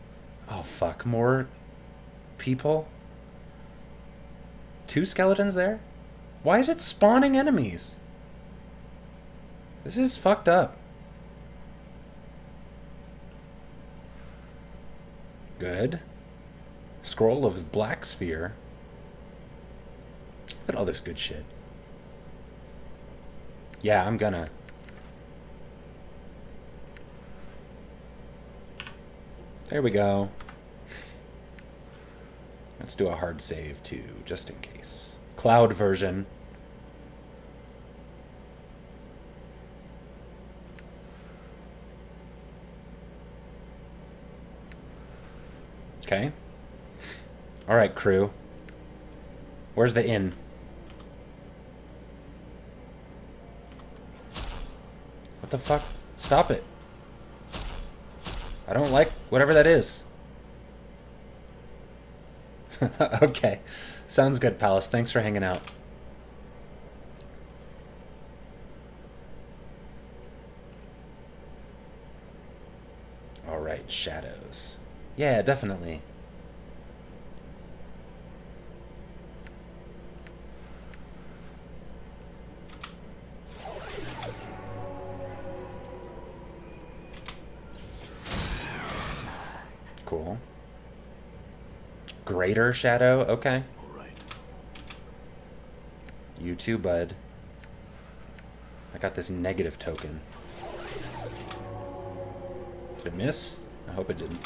Speaker 1: Oh, fuck. More people? 2 skeletons there? Why is it spawning enemies? This is fucked up. Good. Scroll of Black Sphere. Look at all this good shit. Yeah, I'm gonna. There we go. Let's do a hard save too, just in case. Cloud version. Okay. Alright, crew. Where's the inn? What the fuck? Stop it. I don't like whatever that is. Okay. Sounds good, Palace. Thanks for hanging out. All right, shadows. Yeah, definitely. Cool. Greater shadow? Okay.
Speaker 3: All right.
Speaker 1: You too, bud. I got this negative token. Did it miss? I hope it didn't.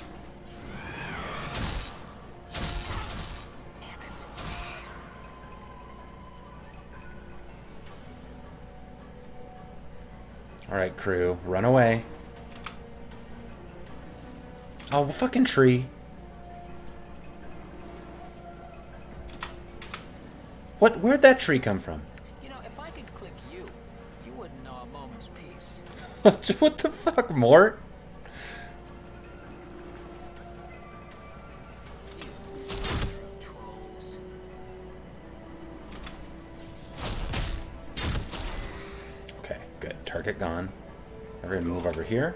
Speaker 1: Alright, crew. Run away. Oh, fucking tree. What? Where'd that tree come from?
Speaker 2: You know, if I could click you, you wouldn't know a moment's peace.
Speaker 1: What the fuck, Mort?
Speaker 2: Trolls.
Speaker 1: Okay, good. Target gone. We're gonna move over here.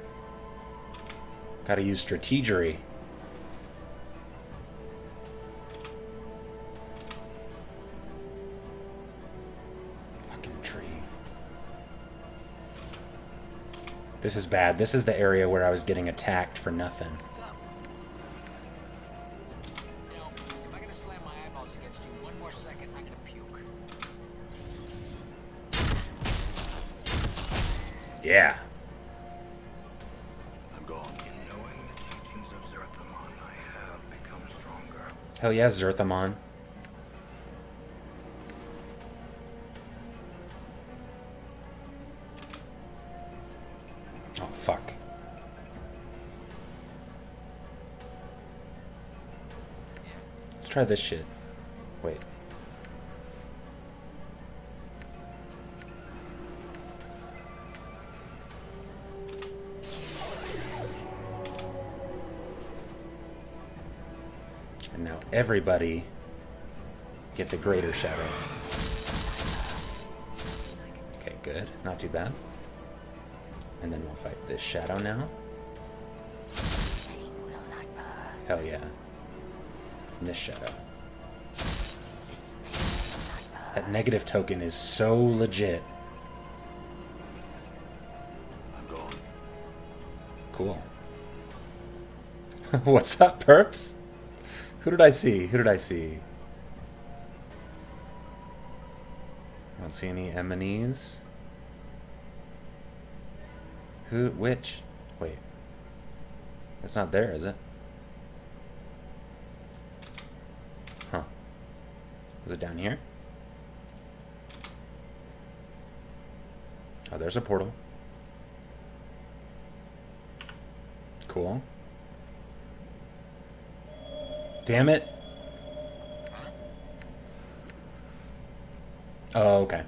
Speaker 1: Gotta use strategery. Fucking tree. This is bad. This is the area where I was getting attacked for nothing.
Speaker 2: What's up? You know, if I gotta slam my eyeballs against you one more second, I'm gonna puke.
Speaker 1: Yeah.
Speaker 3: I'm gone. In knowing the teachings of Zerthamon, I have become stronger.
Speaker 1: Hell yeah, Zerthamon. Oh, fuck. Let's try this shit. Wait. And now everybody get the greater shadow. Okay, good. Not too bad. And then we'll fight this shadow now. Hell yeah. And this shadow. That negative token is so legit.
Speaker 3: I'm gone.
Speaker 1: Cool. What's up, perps? Who did I see? Who did I see? I don't see any Eminees. Who? Which? Wait. It's not there, is it? Huh. Was it down here? Oh, there's a portal. Cool. Damn it. Oh, okay.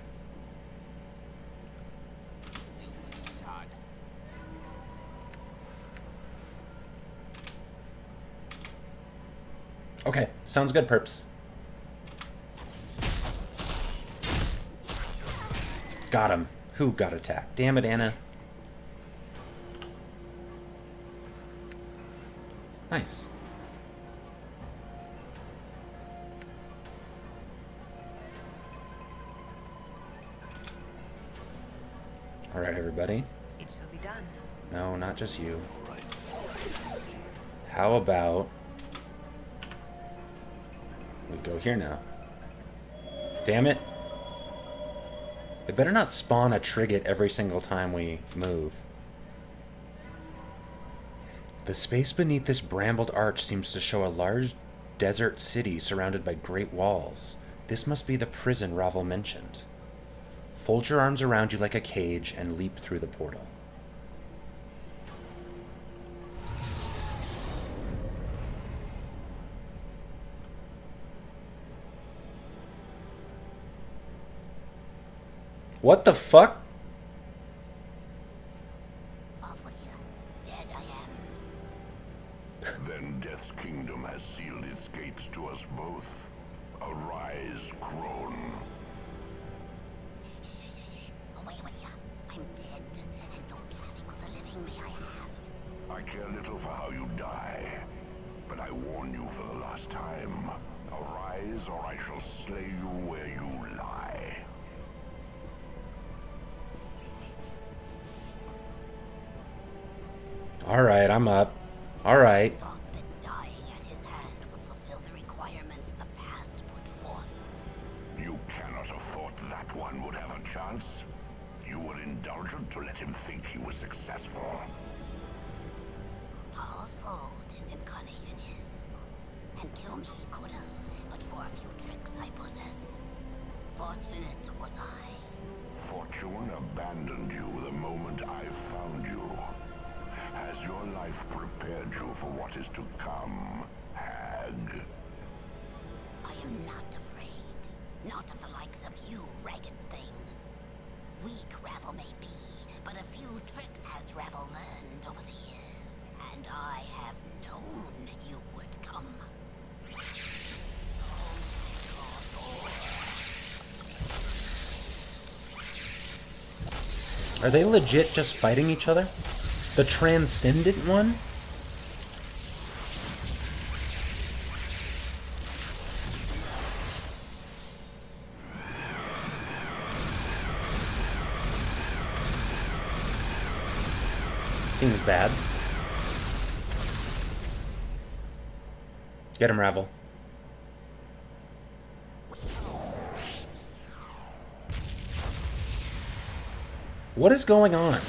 Speaker 2: Sod.
Speaker 1: Okay, sounds good, perps. Got him. Who got attacked? Damn it, Anna. Nice. All right, everybody.
Speaker 5: It shall be done.
Speaker 1: No, not just you.
Speaker 3: All right.
Speaker 1: How about we go here now? Damn it. It better not spawn a Trigget every single time we move. The space beneath this brambled arch seems to show a large desert city surrounded by great walls. This must be the prison Ravel mentioned. Fold your arms around you like a cage and leap through the portal. What the fuck?
Speaker 4: Off with you. Dead I am.
Speaker 6: Then Death's kingdom has sealed its gates to us both. Arise, crone.
Speaker 4: Away with you. I'm dead, and no traffic with the living may I have.
Speaker 6: I care little for how you die, but I warn you for the last time. Arise, or I shall slay you where you lie.
Speaker 1: Alright, I'm up. Alright.
Speaker 4: Thought that dying at his hand would fulfill the requirements the past put forth.
Speaker 6: You cannot have thought that one would have a chance. You were indulgent to let him think he was successful.
Speaker 4: Powerful this incarnation is. And kill me he could have, but for a few tricks I possess. Fortunate was I.
Speaker 6: Fortune abandoned you the moment I found you. Has your life prepared you for what is to come, hag?
Speaker 4: I am not afraid. Not of the likes of you, ragged thing. Weak Ravel may be, but a few tricks has Ravel learned over the years, and I have known you would come.
Speaker 1: Are they legit just fighting each other? The transcendent one? Seems bad. Get him, Ravel. What is going on?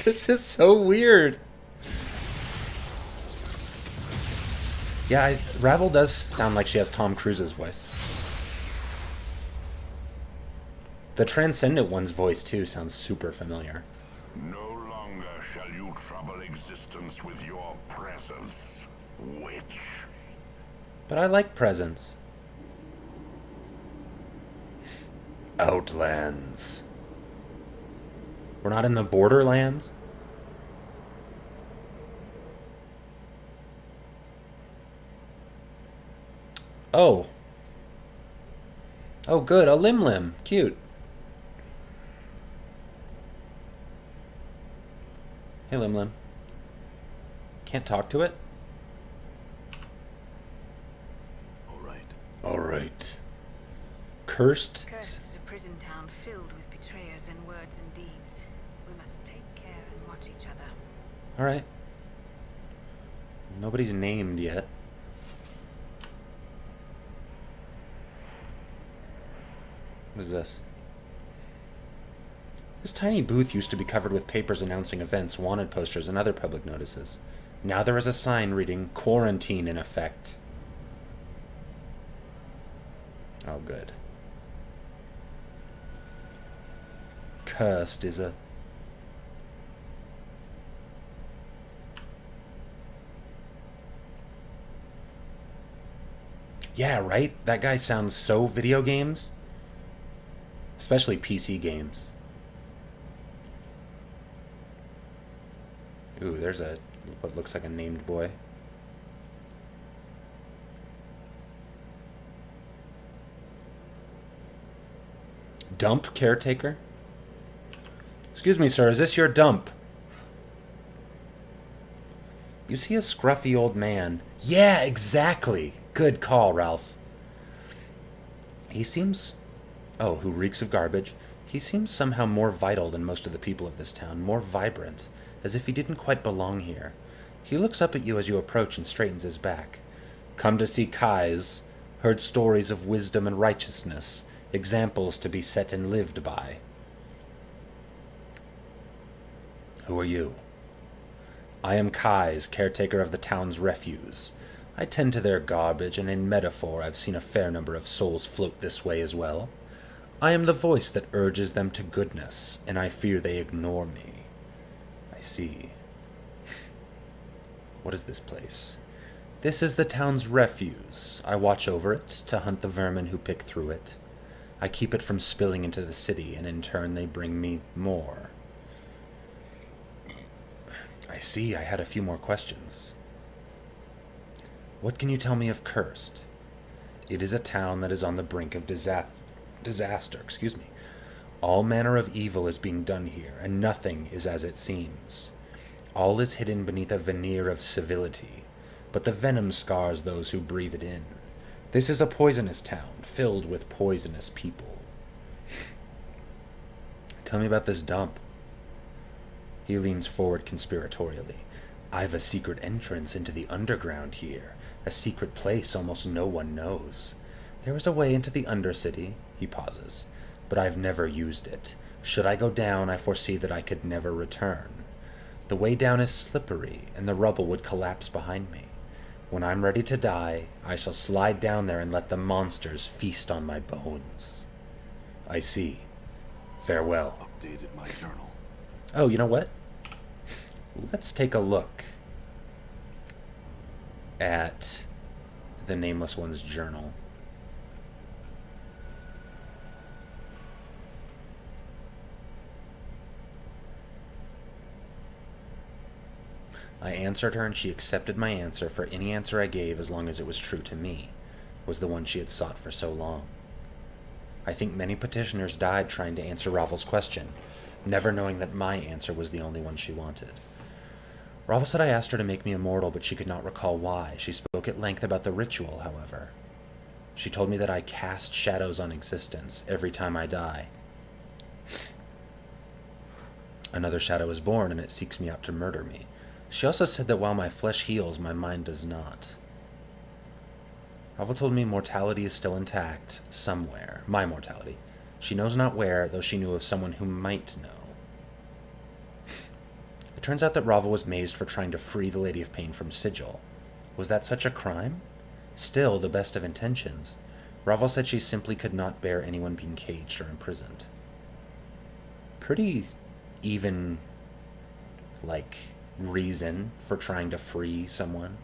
Speaker 1: This is so weird. Yeah, Ravel does sound like she has Tom Cruise's voice. The Transcendent one's voice, too, sounds super familiar.
Speaker 6: No longer shall you trouble existence with your presence, witch.
Speaker 1: But I like presents. Outlands. We're not in the Borderlands? Oh. Oh, good. A Lim Lim. Cute. Hey, Lim Lim. Can't talk to it? All right. Cursed.
Speaker 5: Cursed is a prison town filled with betrayers in words and deeds. We must take care and watch each other.
Speaker 1: All right. Nobody's named yet. What is this? This tiny booth used to be covered with papers announcing events, wanted posters, and other public notices. Now there is a sign reading, "Quarantine in effect." Oh, good. Cursed is a... Yeah, right? That guy sounds so video games. Especially PC games. Ooh, there's a... what looks like a named boy. Dump caretaker? Excuse me, sir, is this your dump? You see a scruffy old man. Yeah, exactly. Good call, Ralph. He seems... oh, who reeks of garbage. He seems somehow more vital than most of the people of this town, more vibrant, as if he didn't quite belong here. He looks up at you as you approach and straightens his back. Come to see Kai's, heard stories of wisdom and righteousness, examples to be set and lived by. Who are you? I am Kai's, caretaker of the town's refuse. I tend to their garbage, and in metaphor I've seen a fair number of souls float this way as well. I am the voice that urges them to goodness, and I fear they ignore me. I see. What is this place? This is the town's refuse. I watch over it to hunt the vermin who pick through it. I keep it from spilling into the city, and in turn they bring me more. I see. I had a few more questions. What can you tell me of Cursed? It is a town that is on the brink of disaster. All manner of evil is being done here, and nothing is as it seems. All is hidden beneath a veneer of civility, but the venom scars those who breathe it in. This is a poisonous town, filled with poisonous people. Tell me about this dump. He leans forward conspiratorially. I've a secret entrance into the underground here, a secret place almost no one knows. There is a way into the Undercity, he pauses, but I've never used it. Should I go down, I foresee that I could never return. The way down is slippery, and the rubble would collapse behind me. When I'm ready to die, I shall slide down there and let the monsters feast on my bones. I see. Farewell.
Speaker 7: Updated my journal.
Speaker 1: Oh, you know what? Let's take a look at the Nameless One's journal. I answered her, and she accepted my answer, for any answer I gave, as long as it was true to me, was the one she had sought for so long. I think many petitioners died trying to answer Ravel's question, never knowing that my answer was the only one she wanted. Ravel said I asked her to make me immortal, but she could not recall why. She spoke at length about the ritual, however. She told me that I cast shadows on existence every time I die. Another shadow is born, and it seeks me out to murder me. She also said that while my flesh heals, my mind does not. Ravel told me mortality is still intact, somewhere. My mortality. She knows not where, though she knew of someone who might know. It turns out that Ravel was mazed for trying to free the Lady of Pain from Sigil. Was that such a crime? Still, the best of intentions. Ravel said she simply could not bear anyone being caged or imprisoned. Pretty even, reason for trying to free someone.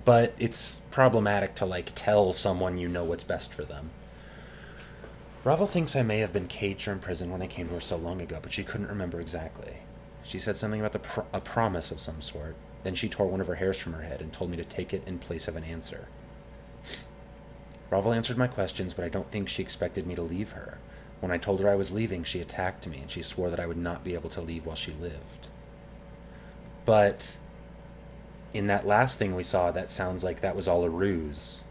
Speaker 1: But it's problematic to, tell someone you know what's best for them. Ravel thinks I may have been caged or imprisoned when I came to her so long ago, but she couldn't remember exactly. She said something about a promise of some sort. Then she tore one of her hairs from her head and told me to take it in place of an answer. Ravel answered my questions, but I don't think she expected me to leave her. When I told her I was leaving, she attacked me, and she swore that I would not be able to leave while she lived. But in that last thing we saw, that sounds like that was all a ruse,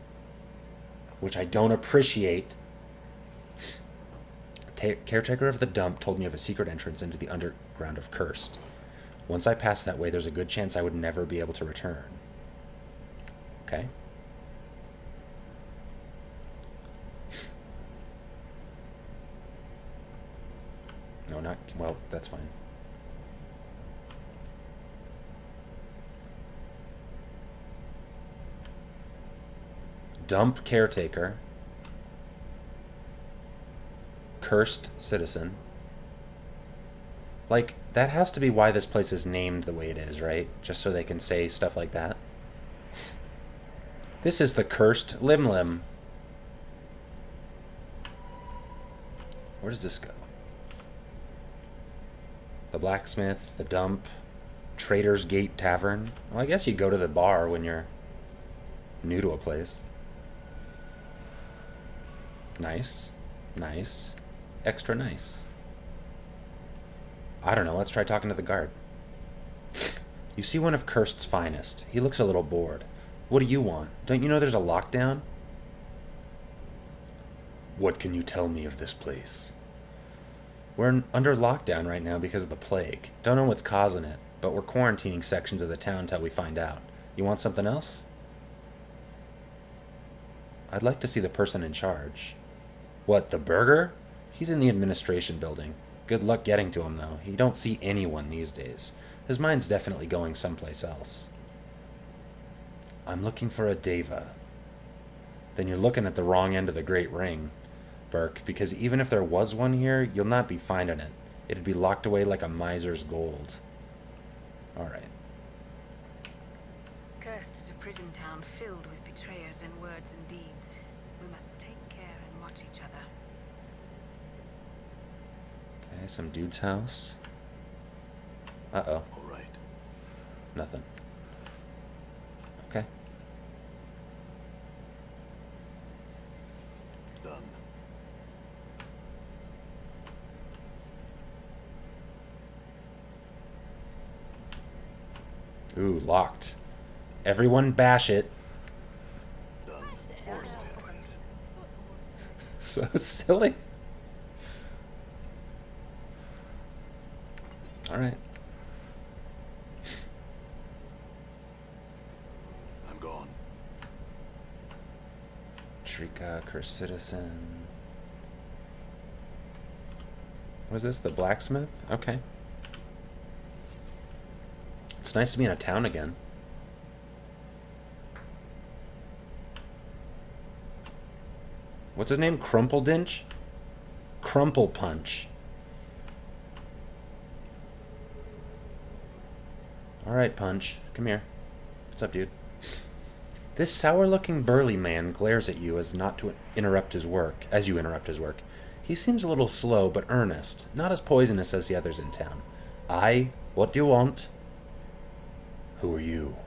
Speaker 1: which I don't appreciate. Caretaker of the dump told me of a secret entrance into the underground of Cursed. Once I passed that way, there's a good chance I would never be able to return. Okay? No, not... Well, that's fine. Dump caretaker. Cursed citizen. That has to be why this place is named the way it is, right? Just so they can say stuff like that. This is the Cursed Limlim. Where does this go? The blacksmith, the dump, Trader's Gate Tavern. Well, I guess you go to the bar when you're new to a place. Nice. Nice. Extra nice. I don't know, let's try talking to the guard. You see one of Cursed's finest. He looks a little bored. What do you want? Don't you know there's a lockdown? What can you tell me of this place? We're under lockdown right now because of the plague. Don't know what's causing it, but we're quarantining sections of the town until we find out. You want something else? I'd like to see the person in charge. What, the burger? He's in the administration building. Good luck getting to him, though. You don't see anyone these days. His mind's definitely going someplace else. I'm looking for a Deva. Then you're looking at the wrong end of the Great Ring, Burke, because even if there was one here, you'll not be finding it. It'd be locked away like a miser's gold. Alright.
Speaker 5: Cursed is a prison town filled with betrayers in words and deeds. We must take care and watch each other.
Speaker 1: some dude's house. Uh-oh.
Speaker 7: All right.
Speaker 1: Nothing. Okay.
Speaker 7: Done.
Speaker 1: Ooh, locked. Everyone bash it.
Speaker 7: Done. Forced it.
Speaker 1: So silly. Alright.
Speaker 7: I'm gone.
Speaker 1: Shrika, Curse Citizen. What is this? The blacksmith? Okay. It's nice to be in a town again. What's his name? Crumpledinch? Crumple Punch. Alright, Punch. Come here. What's up, dude? This sour-looking burly man glares at you as not to interrupt his work, as you interrupt his work. He seems a little slow, but earnest, not as poisonous as the others in town. Aye, what do you want? Who are you?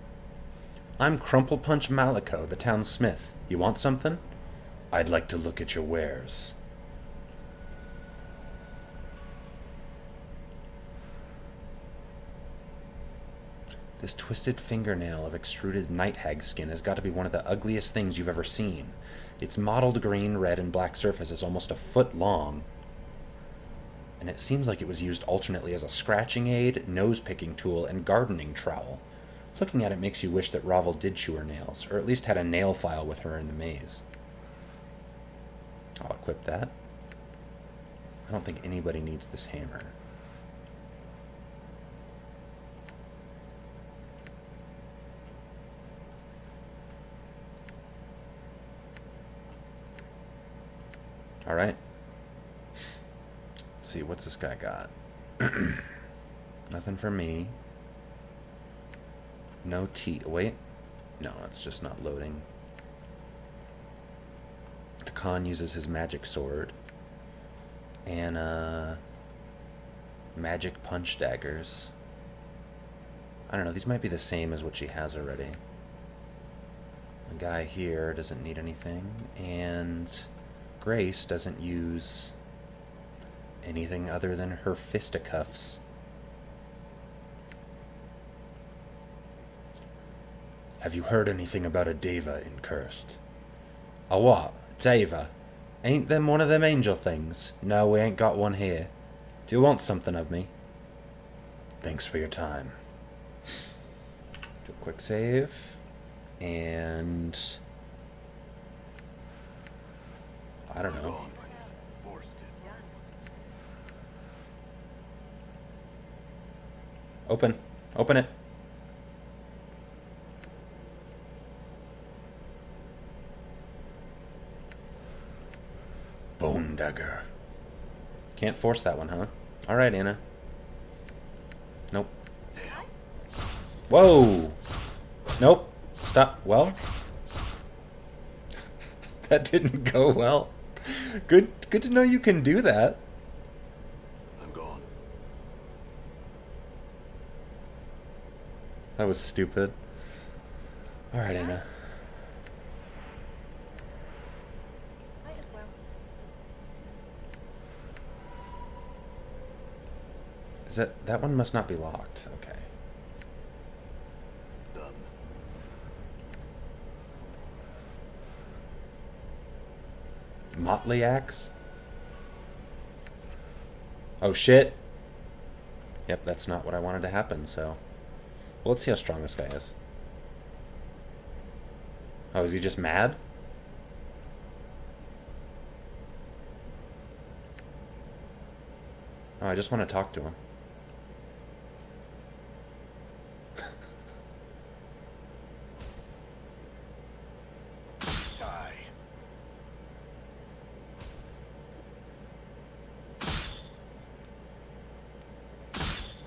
Speaker 1: I'm Crumple Punch Malico, the town smith. You want something? I'd like to look at your wares. This twisted fingernail of extruded night hag skin has got to be one of the ugliest things you've ever seen. Its mottled green, red, and black surface is almost a foot long, and it seems like it was used alternately as a scratching aid, nose-picking tool, and gardening trowel. Looking at it makes you wish that Ravel did chew her nails, or at least had a nail file with her in the maze. I'll equip that. I don't think anybody needs this hammer. Alright. Let's see, what's this guy got? Nothing for me. No tea. Wait. No, it's just not loading. Khan uses his magic sword. Anna. Magic punch daggers. I don't know, these might be the same as what she has already. The guy here doesn't need anything. And Grace doesn't use anything other than her fisticuffs. Have you heard anything about a Deva in Cursed? A what? Deva? Ain't them one of them angel things? No, we ain't got one here. Do you want something of me? Thanks for your time. Do a quick save. And I don't know.
Speaker 7: Gone. Forced it.
Speaker 1: Open. Open it. Bone dagger. Can't force that one, huh? Alright, Anna. Nope.
Speaker 7: Damn.
Speaker 1: Whoa! Nope. Stop. Well? That didn't go well. Good to know you can do that.
Speaker 7: I'm gone.
Speaker 1: That was stupid. Alright, Anna.
Speaker 5: Might as well.
Speaker 1: Is that one must not be locked. Okay.
Speaker 7: Done.
Speaker 1: Motley axe? Oh shit. Yep, that's not what I wanted to happen, so. Well, let's see how strong this guy is. Oh, is he just mad? Oh, I just want to talk to him.
Speaker 7: Die.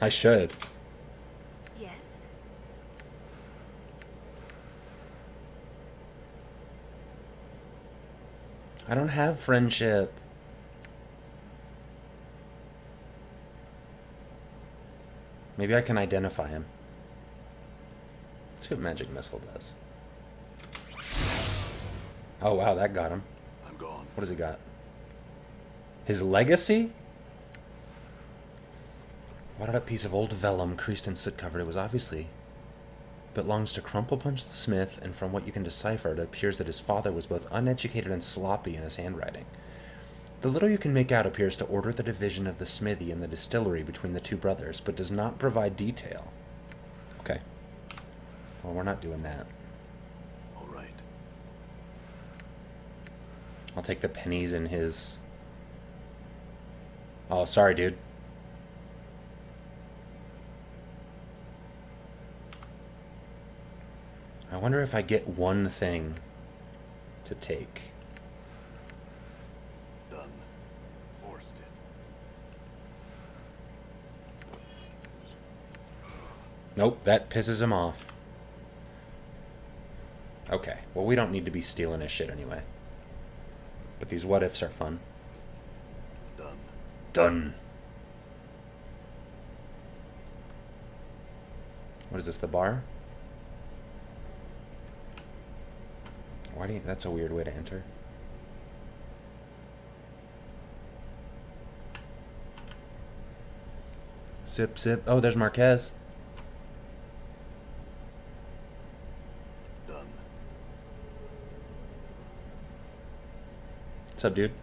Speaker 1: I should.
Speaker 5: Yes.
Speaker 1: I don't have friendship. Maybe I can identify him. Let's see what Magic Missile does. Oh, wow, that got him.
Speaker 7: I'm gone.
Speaker 1: What does he got? His legacy? Wadded up piece of old vellum, creased and soot-covered. It was obviously belongs to Crumple Punch the Smith, and from what you can decipher, it appears that his father was both uneducated and sloppy in his handwriting. The little you can make out appears to order the division of the smithy and the distillery between the two brothers, but does not provide detail. Okay. Well, we're not doing that.
Speaker 7: All right.
Speaker 1: I'll take the pennies in his... Oh, sorry, dude. I wonder if I get one thing to take.
Speaker 7: Done. Forced it.
Speaker 1: Nope, that pisses him off. Okay, well, we don't need to be stealing his shit anyway. But these what-ifs are fun.
Speaker 7: Done.
Speaker 1: Done. What is this, the bar? Why do you... That's a weird way to enter. Sip, sip. Oh, there's Marquez.
Speaker 7: Done.
Speaker 1: What's up, dude?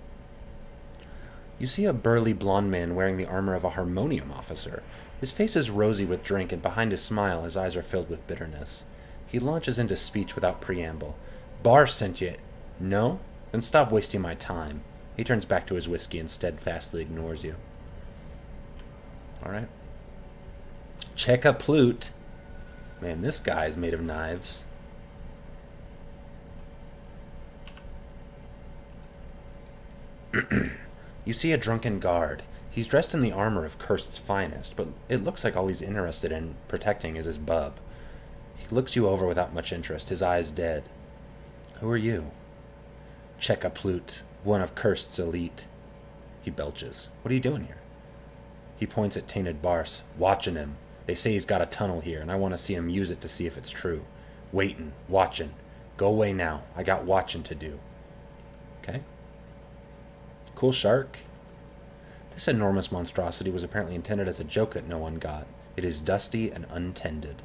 Speaker 1: You see a burly blonde man wearing the armor of a harmonium officer. His face is rosy with drink, and behind his smile, his eyes are filled with bitterness. He launches into speech without preamble. Bar sent you. No? Then stop wasting my time. He turns back to his whiskey and steadfastly ignores you. Alright. Check a plute. Man, this guy's made of knives. You see a drunken guard. He's dressed in the armor of Cursed's finest, but it looks like all he's interested in protecting is his bub. He looks you over without much interest, his eyes dead. Who are you? Check a plute, one of Cursed's elite. He belches. What are you doing here? He points at Tainted Barse. Watching him. They say he's got a tunnel here, and I want to see him use it to see if it's true. Waitin', watchin'. Go away now. I got watchin' to do. Okay. Cool shark. This enormous monstrosity was apparently intended as a joke that no one got. It is dusty and untended.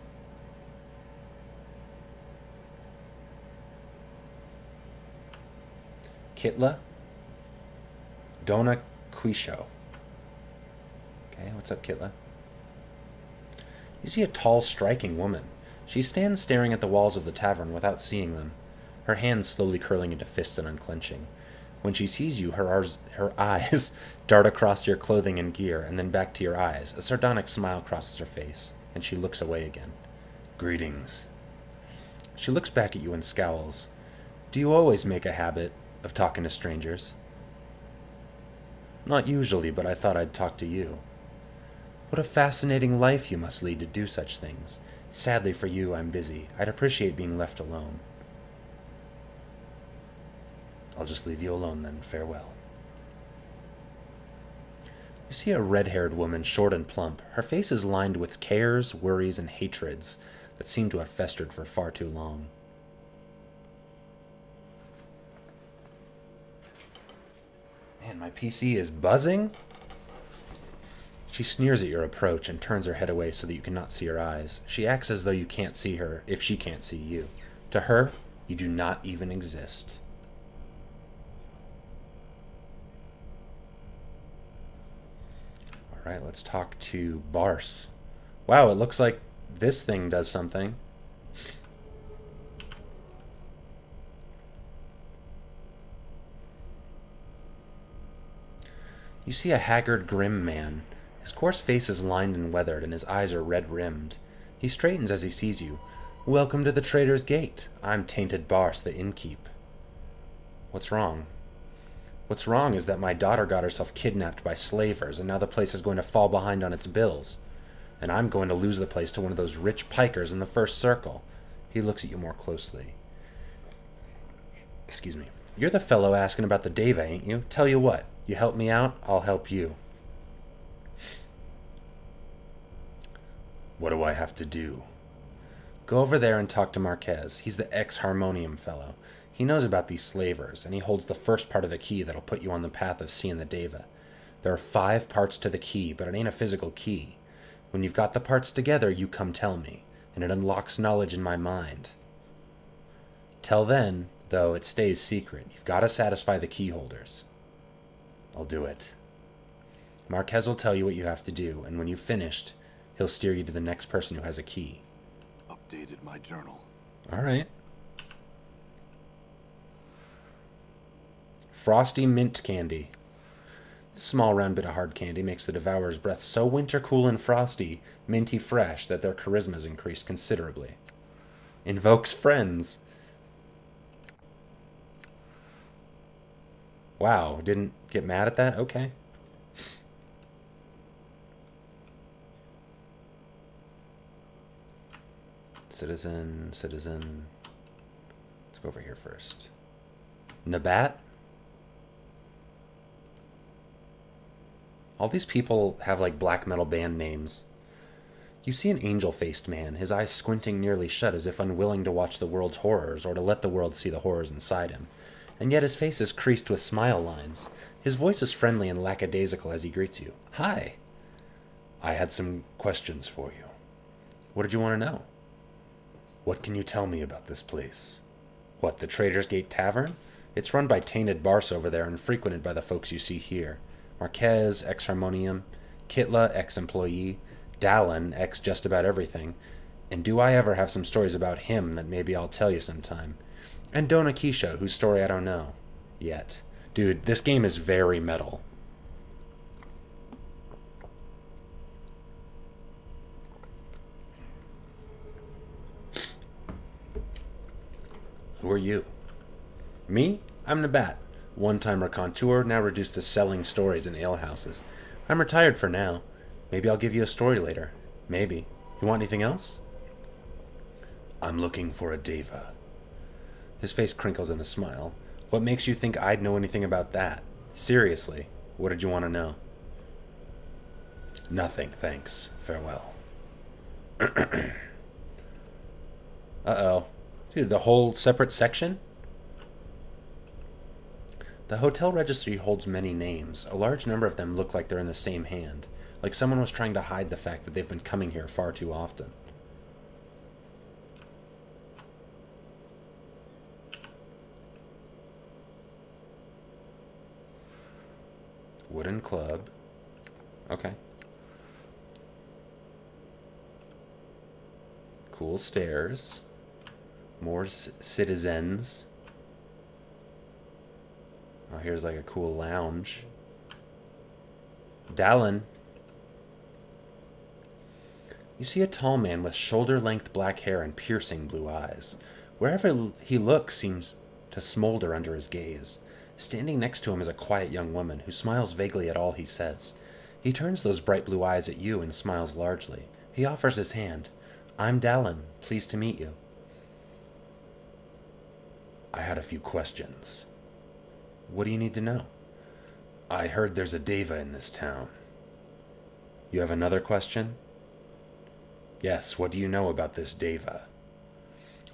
Speaker 1: Kitla? Dona Quisho. Okay, what's up, Kitla? You see a tall, striking woman. She stands staring at the walls of the tavern without seeing them, her hands slowly curling into fists and unclenching. When she sees you, her eyes dart across your clothing and gear, and then back to your eyes. A sardonic smile crosses her face, and she looks away again. Greetings. She looks back at you and scowls. Do you always make a habit of talking to strangers? Not usually, but I thought I'd talk to you. What a fascinating life you must lead to do such things. Sadly for you, I'm busy. I'd appreciate being left alone. I'll just leave you alone then. Farewell. You see a red-haired woman, short and plump. Her face is lined with cares, worries, and hatreds that seem to have festered for far too long. Man, my PC is buzzing. She sneers at your approach and turns her head away so that you cannot see her eyes. She acts as though you can't see her if she can't see you. To her, you do not even exist. Alright, let's talk to Barse. Wow, it looks like this thing does something. You see a haggard, grim man. His coarse face is lined and weathered, and his eyes are red-rimmed. He straightens as he sees you. Welcome to the Trader's Gate. I'm Tainted Barse, the innkeep. What's wrong? What's wrong is that my daughter got herself kidnapped by slavers, and now the place is going to fall behind on its bills. And I'm going to lose the place to one of those rich pikers in the first circle. He looks at you more closely. Excuse me. You're the fellow asking about the Deva, ain't you? Tell you what, you help me out, I'll help you. What do I have to do? Go over there and talk to Marquez. He's the ex-Harmonium fellow. He knows about these slavers, and he holds the first part of the key that'll put you on the path of seeing the Deva. There are 5 parts to the key, but it ain't a physical key. When you've got the parts together, you come tell me, and it unlocks knowledge in my mind. Till then, though, it stays secret. You've got to satisfy the key holders. I'll do it. Marquez will tell you what you have to do, and when you've finished, he'll steer you to the next person who has a key.
Speaker 7: Updated my journal.
Speaker 1: All right. Frosty mint candy. This small round bit of hard candy makes the devourer's breath so winter cool and frosty, minty fresh, that their charisma's increased considerably. Invokes friends. Wow, didn't get mad at that? Okay. Citizen. Let's go over here first. Nabat? All these people have like black metal band names. You see an angel-faced man, his eyes squinting nearly shut as if unwilling to watch the world's horrors or to let the world see the horrors inside him. And yet his face is creased with smile lines. His voice is friendly and lackadaisical as he greets you. Hi. I had some questions for you. What did you want to know? What can you tell me about this place? What, the Trader's Gate Tavern? It's run by tainted Barse over there and frequented by the folks you see here. Marquez, ex-Harmonium, Kitla, ex-employee, Dallin, ex-just about everything. And do I ever have some stories about him that maybe I'll tell you sometime? And Dona Keisha, whose story I don't know yet. Dude, this game is very metal. Who are you? Me? I'm Nabat. One-time raconteur, now reduced to selling stories in alehouses. I'm retired for now. Maybe I'll give you a story later. Maybe. You want anything else? I'm looking for a Deva. His face crinkles in a smile. What makes you think I'd know anything about that? Seriously, what did you want to know? Nothing, thanks. Farewell. Uh-oh. Dude, the whole separate section? The hotel registry holds many names. A large number of them look like they're in the same hand. Like someone was trying to hide the fact that they've been coming here far too often. Wooden club. Okay. Cool stairs. More citizens. Oh, here's like a cool lounge. Dallin. You see a tall man with shoulder-length black hair and piercing blue eyes. Wherever he looks seems to smolder under his gaze. Standing next to him is a quiet young woman who smiles vaguely at all he says. He turns those bright blue eyes at you and smiles largely. He offers his hand. I'm Dallin. Pleased to meet you. I had a few questions. What do you need to know? I heard there's a Deva in this town. You have another question? Yes, what do you know about this Deva?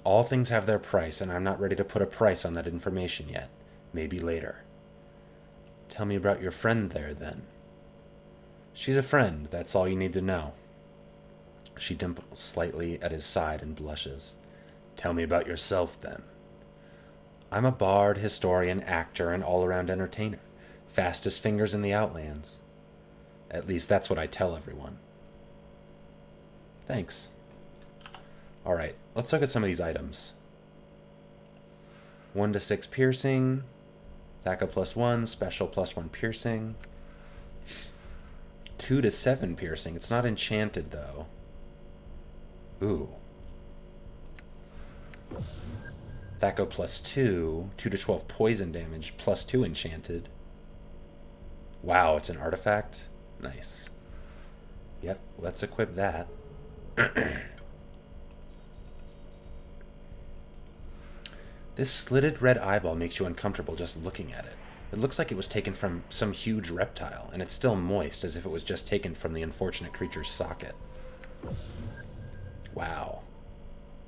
Speaker 1: All things have their price, and I'm not ready to put a price on that information yet. Maybe later. Tell me about your friend there, then. She's a friend, that's all you need to know. She dimples slightly at his side and blushes. Tell me about yourself, then. I'm a bard, historian, actor, and all-around entertainer. Fastest fingers in the Outlands. At least that's what I tell everyone. Thanks. Alright, let's look at some of these items. 1 to 6 piercing. Thaco +1, special +1 piercing. 2 to 7 piercing. It's not enchanted, though. Ooh. Thaco +2, 2 to 12 poison damage, +2 enchanted. Wow, it's an artifact? Nice. Yep, let's equip that. This slitted red eyeball makes you uncomfortable just looking at it. It looks like it was taken from some huge reptile, and it's still moist, as if it was just taken from the unfortunate creature's socket. Wow.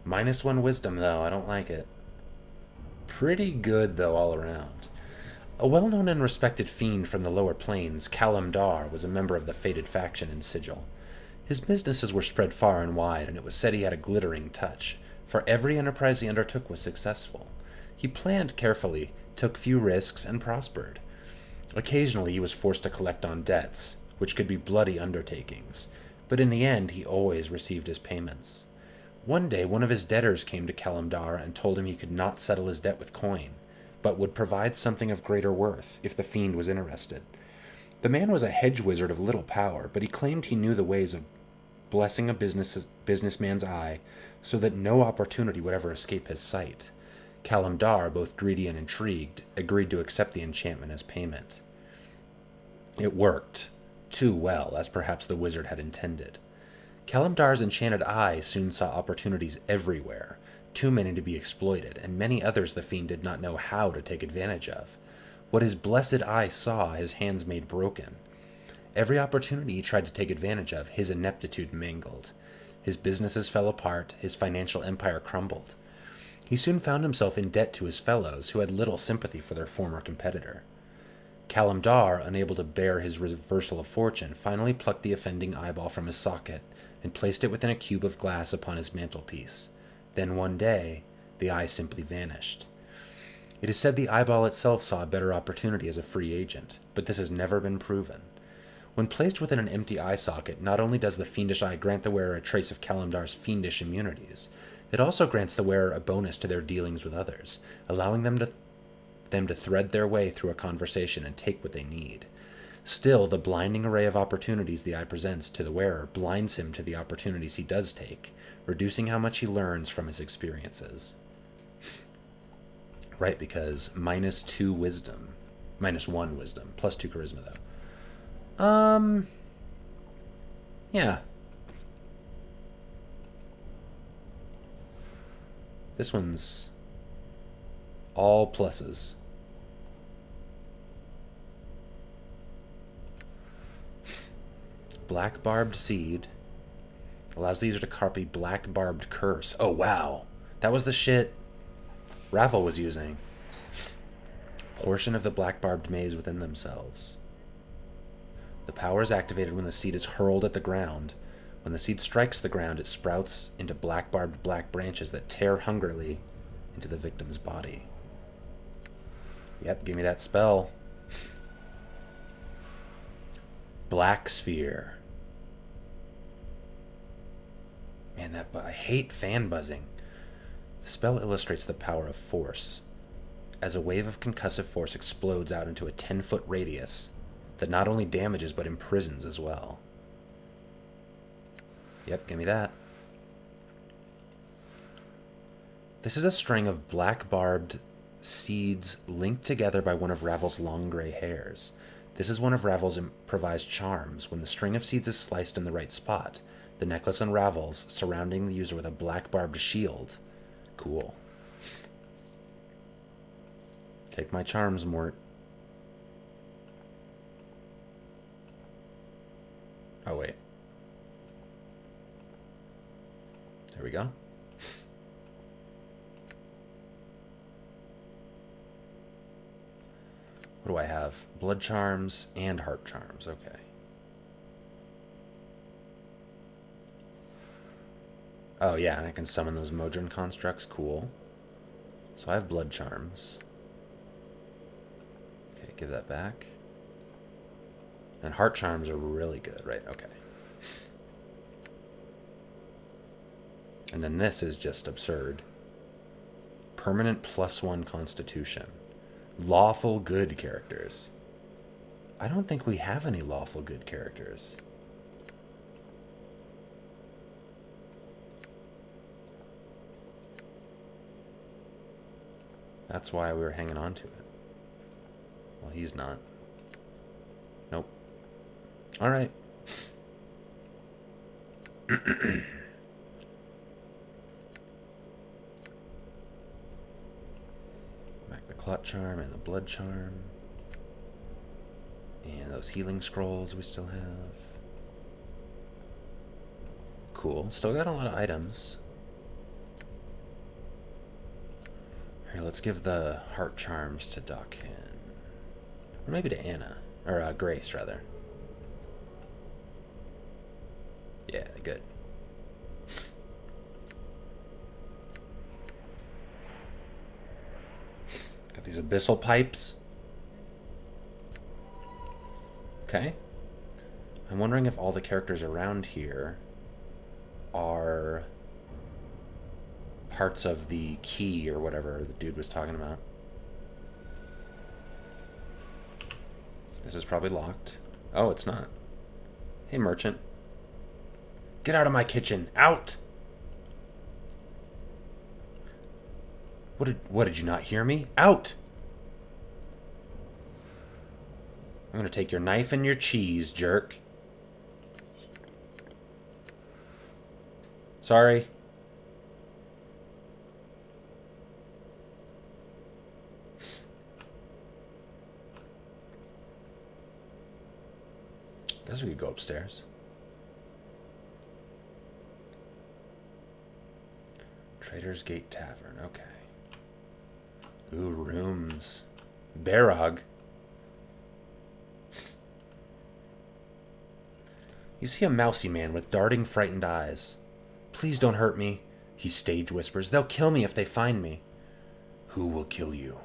Speaker 1: -1 wisdom, though. I don't like it. Pretty good, though, all around. A well-known and respected fiend from the lower planes, Kalimdar was a member of the fated faction in Sigil. His businesses were spread far and wide, and it was said he had a glittering touch, for every enterprise he undertook was successful. He planned carefully, took few risks, and prospered. Occasionally he was forced to collect on debts, which could be bloody undertakings, but in the end he always received his payments. One day one of his debtors came to Kalimdar and told him he could not settle his debt with coin, but would provide something of greater worth if the fiend was interested. The man was a hedge wizard of little power, but he claimed he knew the ways of blessing a businessman's eye so that no opportunity would ever escape his sight. Kalimdar, both greedy and intrigued, agreed to accept the enchantment as payment. It worked, too well, as perhaps the wizard had intended. Kalimdar's enchanted eye soon saw opportunities everywhere, too many to be exploited, and many others the fiend did not know how to take advantage of. What his blessed eye saw, his hands made broken. Every opportunity he tried to take advantage of, his ineptitude mangled. His businesses fell apart, his financial empire crumbled. He soon found himself in debt to his fellows, who had little sympathy for their former competitor. Kalimdar, unable to bear his reversal of fortune, finally plucked the offending eyeball from his socket and placed it within a cube of glass upon his mantelpiece. Then one day, the eye simply vanished. It is said the eyeball itself saw a better opportunity as a free agent, but this has never been proven. When placed within an empty eye socket, not only does the fiendish eye grant the wearer a trace of Kalimdar's fiendish immunities, it also grants the wearer a bonus to their dealings with others, allowing them to thread their way through a conversation and take what they need. Still, the blinding array of opportunities the eye presents to the wearer blinds him to the opportunities he does take, reducing how much he learns from his experiences. Right, because -2 wisdom. -1 wisdom. +2 charisma, though. Yeah. This one's all pluses. Black Barbed Seed allows the user to copy Black Barbed Curse. Oh, wow. That was the shit Ravel was using. Portion of the Black Barbed Maze within themselves. The power is activated when the seed is hurled at the ground. When the seed strikes the ground, it sprouts into black barbed black branches that tear hungrily into the victim's body. Yep, give me that spell. Black Sphere. Man, I hate fan buzzing. The spell illustrates the power of force, as a wave of concussive force explodes out into a 10-foot radius that not only damages but imprisons as well. Yep, give me that. This is a string of black barbed seeds linked together by one of Ravel's long gray hairs. This is one of Ravel's improvised charms. When the string of seeds is sliced in the right spot, the necklace unravels, surrounding the user with a black barbed shield. Cool. Take my charms, Mort. Oh, wait. There we go. What do I have? Blood charms and heart charms. Okay. Oh, yeah, and I can summon those Modron constructs. Cool. So I have blood charms. Okay, give that back. And heart charms are really good, right? Okay. And then this is just absurd. Permanent +1 constitution. Lawful good characters. I don't think we have any lawful good characters. That's why we were hanging on to it. Well, he's not. Nope. All right. Back the clot charm and the blood charm. And those healing scrolls we still have. cool. Still got a lot of items. Here, let's give the heart charms to Dakin. Or maybe to Anna. Or Grace, rather. Yeah, good. Got these abyssal pipes. Okay. I'm wondering if all the characters around here are parts of the key or whatever the dude was talking about. This is probably locked. Oh, it's not. Hey, merchant. Get out of my kitchen. Out! What did you not hear me? Out! I'm gonna take your knife and your cheese, jerk. Sorry. Guess we could go upstairs. Trader's Gate Tavern, okay. Ooh, rooms. Barog. You see a mousy man with darting, frightened eyes. Please don't hurt me, he stage whispers. They'll kill me if they find me. Who will kill you?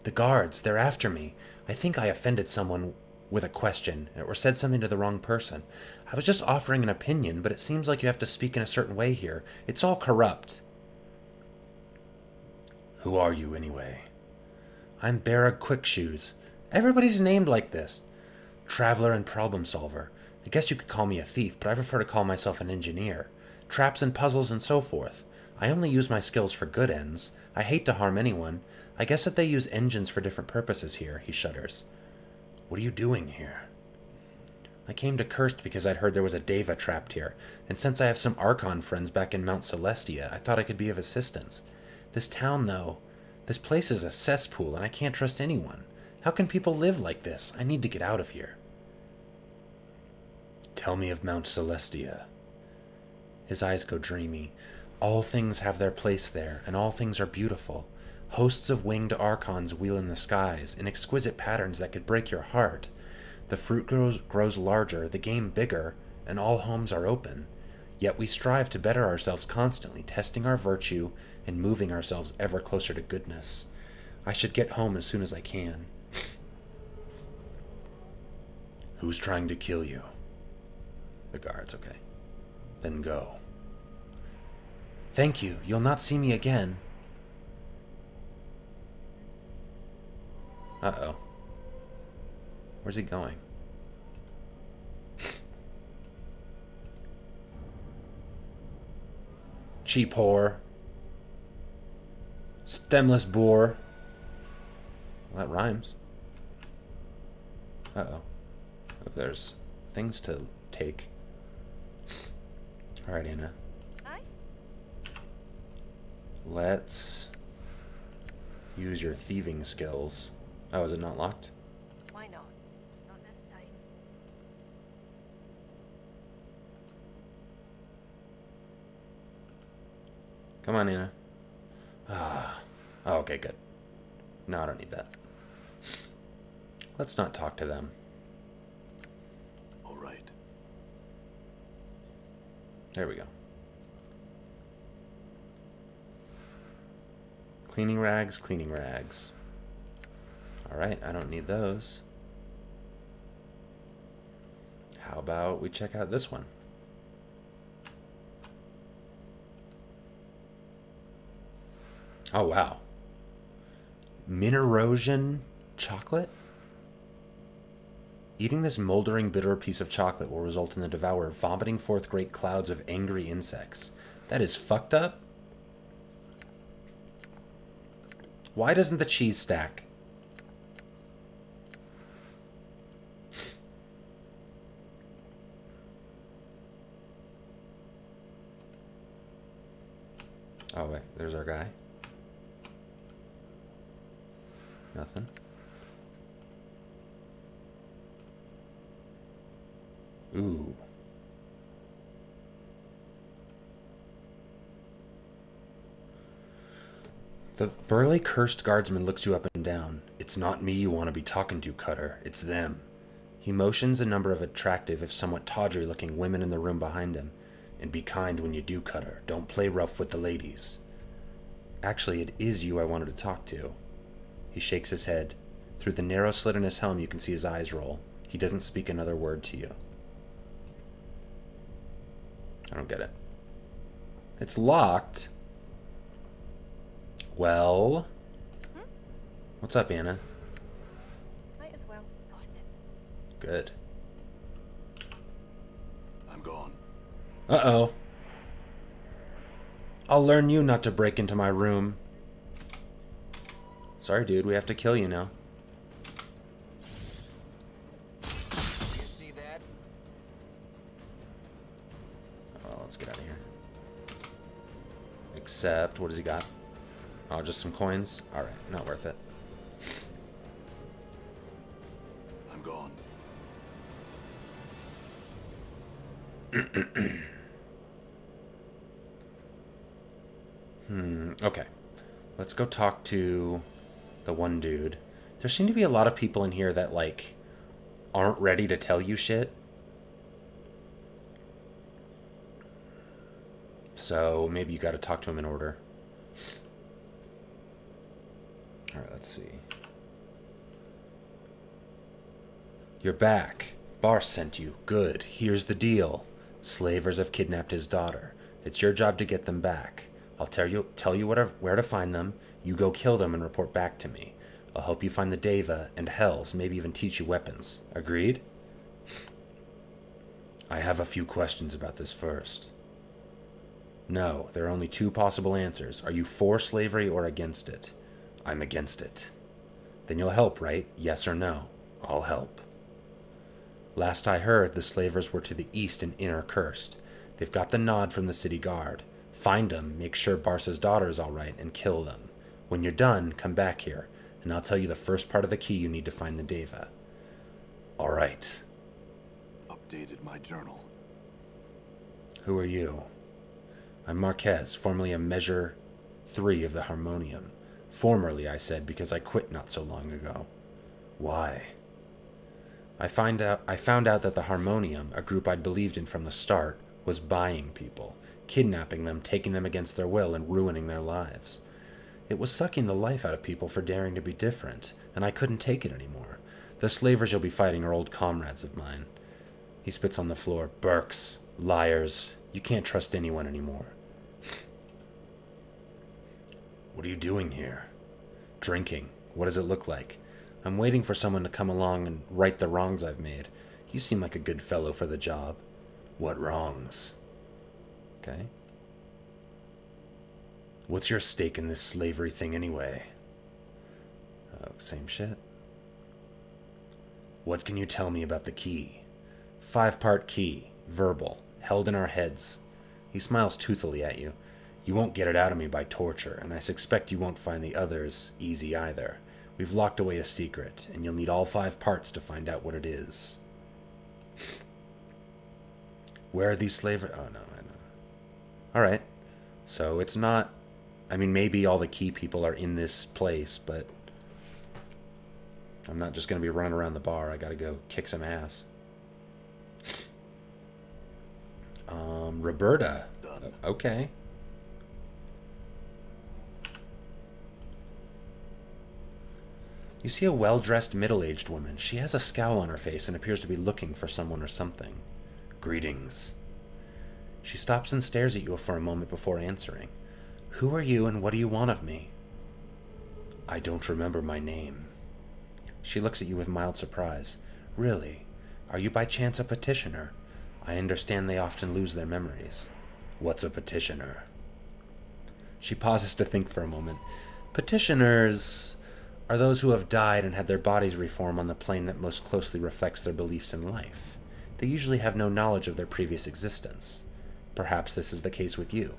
Speaker 1: The guards, they're after me. I think I offended someone with a question, or said something to the wrong person. I was just offering an opinion, but it seems like you have to speak in a certain way here. It's all corrupt. Who are you, anyway? I'm Barag Quickshoes. Everybody's named like this. Traveler and problem solver. I guess you could call me a thief, but I prefer to call myself an engineer. Traps and puzzles and so forth. I only use my skills for good ends. I hate to harm anyone. I guess that they use engines for different purposes here, he shudders. What are you doing here? I came to Cursed because I'd heard there was a Deva trapped here, and since I have some Archon friends back in Mount Celestia, I thought I could be of assistance. This town, though, this place is a cesspool, and I can't trust anyone. How can people live like this? I need to get out of here. Tell me of Mount Celestia. His eyes go dreamy. All things have their place there, and all things are beautiful. Hosts of winged archons wheel in the skies, in exquisite patterns that could break your heart. The fruit grows larger, the game bigger, and all homes are open. Yet we strive to better ourselves constantly, testing our virtue and moving ourselves ever closer to goodness. I should get home as soon as I can. Who's trying to kill you? The guards, okay. Then go. Thank you. You'll not see me again. Uh-oh. Where's he going? Cheap whore. Stemless boar. Well, that rhymes. Uh-oh. Oh, there's things to take. Alright, Anna.
Speaker 5: Hi.
Speaker 1: Let's use your thieving skills. Oh, is it not locked?
Speaker 5: Why not? Not this time.
Speaker 1: Come on, Anna. Ah. Oh, okay, good. No, I don't need that. Let's not talk to them.
Speaker 7: All right.
Speaker 1: There we go. Cleaning rags, cleaning rags. Alright, I don't need those. How about we check out this one? Oh, wow. Minerosian chocolate? Eating this moldering, bitter piece of chocolate will result in the devourer vomiting forth great clouds of angry insects. That is fucked up. Why doesn't the cheese stack? Oh, wait. There's our guy. Nothing. Ooh. The burly, cursed guardsman looks you up and down. It's not me you want to be talking to, Cutter. It's them. He motions a number of attractive, if somewhat tawdry-looking women in the room behind him. And be kind when you do, Cutter. Don't play rough with the ladies. Actually, it is you I wanted to talk to. He shakes his head. Through the narrow slit in his helm, you can see his eyes roll. He doesn't speak another word to you. I don't get it. It's locked. Well... What's up, Anna?
Speaker 8: Might as well.
Speaker 1: Good.
Speaker 7: I'm gone.
Speaker 1: Uh-oh. I'll learn you not to break into my room. Sorry, dude. We have to kill you now.
Speaker 2: You see that?
Speaker 1: Oh, let's get out of here. Except, what does he got? Oh, just some coins? Alright, not worth it.
Speaker 7: I'm gone.
Speaker 1: Okay. Let's go talk to the one dude. There seem to be a lot of people in here that, like, aren't ready to tell you shit. So, maybe you gotta talk to him in order. Alright, let's see. You're back. Bars sent you. Good. Here's the deal. Slavers have kidnapped his daughter. It's your job to get them back. I'll tell you where to find them. You go kill them and report back to me. I'll help you find the Deva and Hells, maybe even teach you weapons. Agreed? I have a few questions about this first. No, there are only two possible answers. Are you for slavery or against it? I'm against it. Then you'll help, right? Yes or no? I'll help. Last I heard, the slavers were to the east and Inner Cursed. They've got the nod from the city guard. Find them, make sure Barsa's daughter is all right, and kill them. When you're done, come back here, and I'll tell you the first part of the key you need to find the Deva. All right.
Speaker 7: Updated my journal.
Speaker 1: Who are you? I'm Marquez, formerly a Measure 3 of the Harmonium. Formerly, I said, because I quit not so long ago. Why? I found out that the Harmonium, a group I'd believed in from the start, was buying people, kidnapping them, taking them against their will, and ruining their lives. It was sucking the life out of people for daring to be different, and I couldn't take it anymore. The slavers you'll be fighting are old comrades of mine. He spits on the floor. Burks. Liars. You can't trust anyone anymore. What are you doing here? Drinking. What does it look like? I'm waiting for someone to come along and right the wrongs I've made. You seem like a good fellow for the job. What wrongs? Okay. What's your stake in this slavery thing anyway? Oh, same shit. What can you tell me about the key? 5-part key. Verbal. Held in our heads. He smiles toothily at you. You won't get it out of me by torture, and I suspect you won't find the others easy either. We've locked away a secret, and you'll need all 5 parts to find out what it is. Where are these slavers? Oh, no, I know. Alright. So it's not... I mean, maybe all the key people are in this place, but... I'm not just going to be running around the bar. I gotta go kick some ass. Roberta.
Speaker 7: Done.
Speaker 1: Okay. You see a well-dressed, middle-aged woman. She has a scowl on her face and appears to be looking for someone or something. Greetings. She stops and stares at you for a moment before answering. Who are you and what do you want of me? I don't remember my name. She looks at you with mild surprise. Really? Are you by chance a petitioner? I understand they often lose their memories. What's a petitioner? She pauses to think for a moment. Petitioners are those who have died and had their bodies reform on the plane that most closely reflects their beliefs in life. They usually have no knowledge of their previous existence. Perhaps this is the case with you.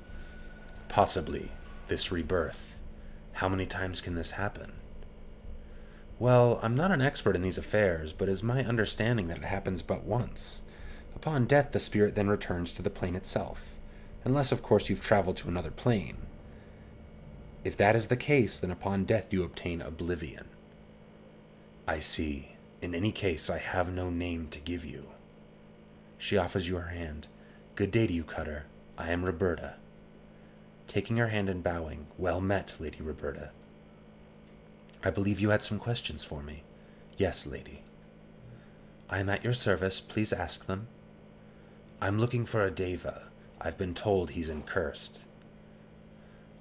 Speaker 1: Possibly. This rebirth. How many times can this happen? Well, I'm not an expert in these affairs, but it is my understanding that it happens but once. Upon death, the spirit then returns to the plane itself. Unless, of course, you've traveled to another plane. If that is the case, then upon death you obtain oblivion. I see. In any case, I have no name to give you. She offers you her hand. Good day to you, Cutter. I am Roberta. Taking her hand and bowing, well met, Lady Roberta. I believe you had some questions for me. Yes, lady. I am at your service. Please ask them. I'm looking for a Deva. I've been told he's incursed.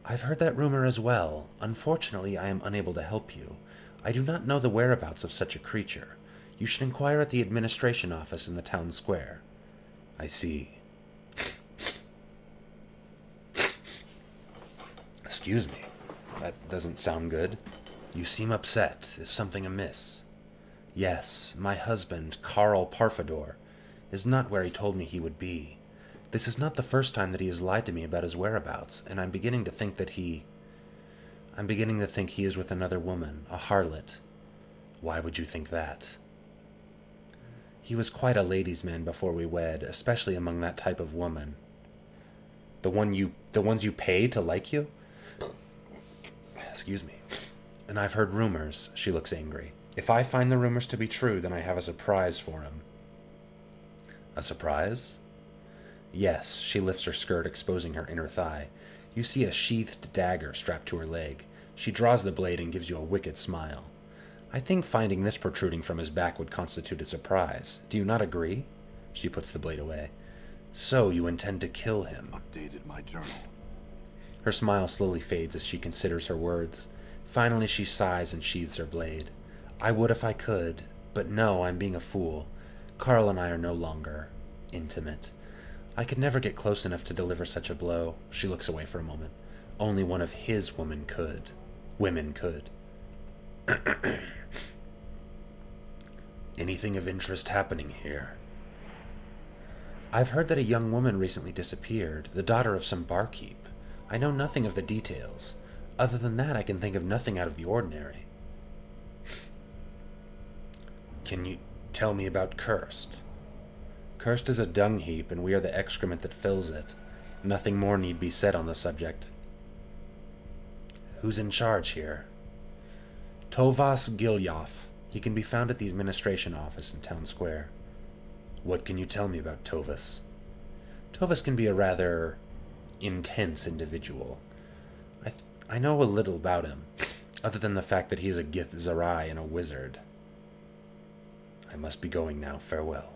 Speaker 1: I've heard that rumor as well. Unfortunately, I am unable to help you. I do not know the whereabouts of such a creature. You should inquire at the administration office in the town square. I see. Excuse me. That doesn't sound good. You seem upset. Is something amiss? Yes, my husband, Carl Parfador, is not where he told me he would be. This is not the first time that he has lied to me about his whereabouts, and I'm beginning to think he is with another woman, a harlot. Why would you think that? He was quite a ladies' man before we wed, especially among that type of woman. The ones you pay to like you? Excuse me. And I've heard rumors. She looks angry. If I find the rumors to be true, then I have a surprise for him. A surprise? Yes, she lifts her skirt, exposing her inner thigh. You see a sheathed dagger strapped to her leg. She draws the blade and gives you a wicked smile. I think finding this protruding from his back would constitute a surprise. Do you not agree? She puts the blade away. So you intend to kill him.
Speaker 7: Updated my journal.
Speaker 1: Her smile slowly fades as she considers her words. Finally she sighs and sheathes her blade. I would if I could, but no, I'm being a fool. Carl and I are no longer intimate. I could never get close enough to deliver such a blow. She looks away for a moment. Only one of his women could. Anything of interest happening here? I've heard that a young woman recently disappeared, the daughter of some barkeep. I know nothing of the details. Other than that, I can think of nothing out of the ordinary. Can you tell me about Cursed? Cursed is a dung heap, and we are the excrement that fills it. Nothing more need be said on the subject. Who's in charge here? Tovas Gilyov. He can be found at the administration office in Town Square. What can you tell me about Tovas? Tovas can be a rather intense individual. I know a little about him, other than the fact that he is a Gith Zarai and a wizard. I must be going now. Farewell.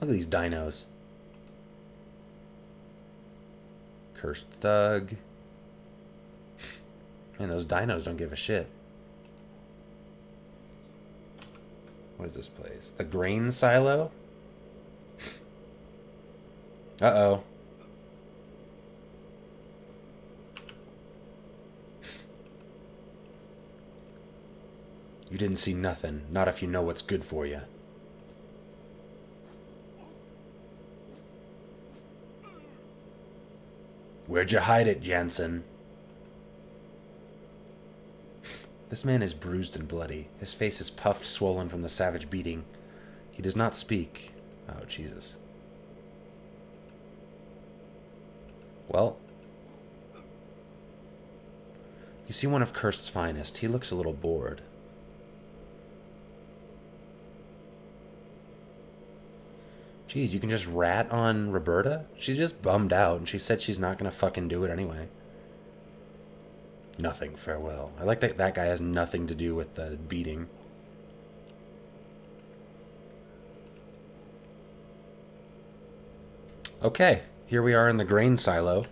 Speaker 1: Look at these dinos. Cursed thug. Man, those dinos don't give a shit. What is this place? The grain silo? Uh-oh. You didn't see nothing. Not if you know what's good for you. Where'd you hide it, Jansen? This man is bruised and bloody. His face is puffed, swollen from the savage beating. He does not speak. Oh, Jesus. Well. You see one of Cursed finest. He looks a little bored. Jeez, you can just rat on Roberta? She's just bummed out, and she said she's not gonna fucking do it anyway. Nothing, farewell. I like that that guy has nothing to do with the beating. Okay, here we are in the grain silo.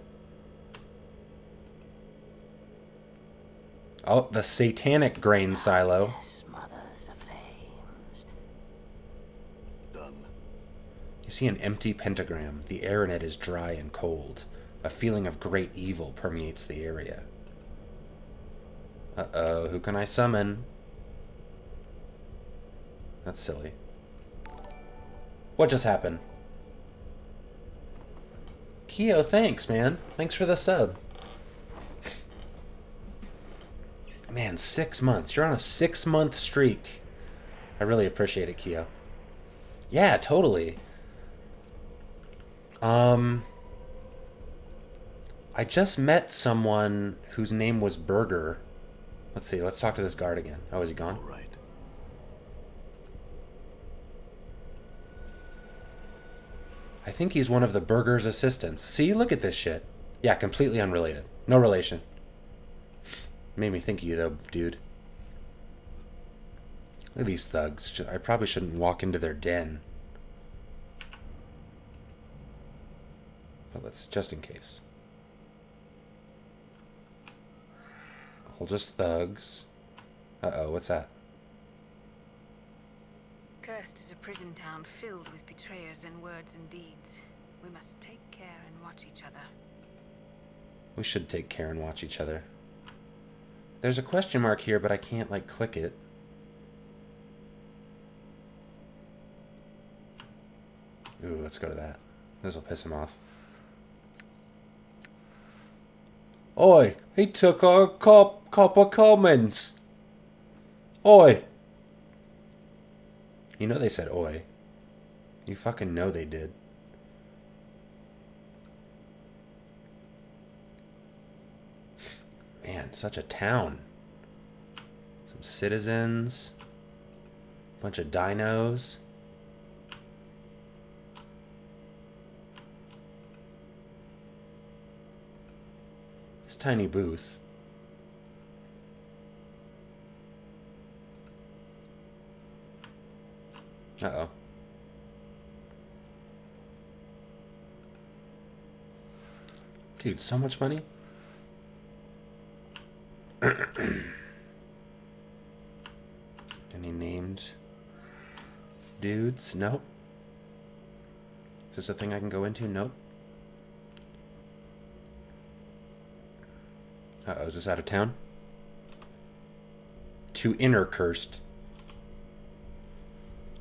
Speaker 1: Oh, the satanic grain silo.
Speaker 4: Smothers the flames.
Speaker 7: Done.
Speaker 1: You see an empty pentagram. The air in it is dry and cold. A feeling of great evil permeates the area. Uh-oh, who can I summon? That's silly. What just happened? Keo, thanks, man. Thanks for the sub. Man, 6 months. You're on a 6-month streak. I really appreciate it, Keo. Yeah, totally. I I just met someone whose name was Burger. Let's see. Let's talk to this guard again. Oh, is he gone?
Speaker 7: All right.
Speaker 1: I think he's one of the Burger's assistants. See, look at this shit. Yeah, completely unrelated. No relation. Made me think of you, though, dude. Look at these thugs. I probably shouldn't walk into their den. But let's, just in case. All just thugs. Uh-oh, what's that?
Speaker 5: Cursed is a prison town filled with betrayers in words and deeds. We must take care and watch each other.
Speaker 1: We should take care and watch each other. There's a question mark here, but I can't, like, click it. Ooh, let's go to that. This will piss him off. Oi, he took our copper comments. Oi. You know they said oi. You fucking know they did. Man, such a town. Some citizens. Bunch of dinos. This tiny booth. Uh-oh. Dude, so much money? Any named dudes? Nope. Is this a thing I can go into? Nope. Uh-oh, is this out of town? To inner cursed.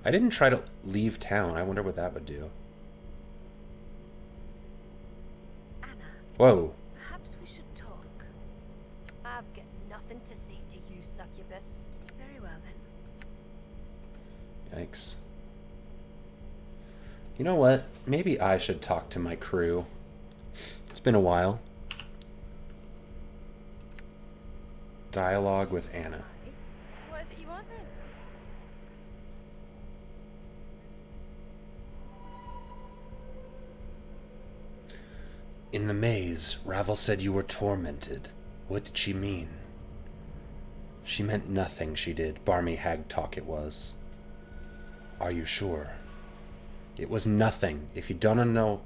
Speaker 1: I didn't try to leave town. I wonder what that would do.
Speaker 8: Anna,
Speaker 1: Whoa.
Speaker 8: perhaps we should talk. I've got nothing to say to you, succubus.
Speaker 5: Very well then.
Speaker 1: Yikes. You know what? Maybe I should talk to my crew. It's been a while. Dialogue with Anna.
Speaker 8: What is it you want then?
Speaker 1: In the maze, Ravel said you were tormented. What did she mean? She meant nothing, she did. Barmy hag talk it was. Are you sure? It was nothing. If you don't know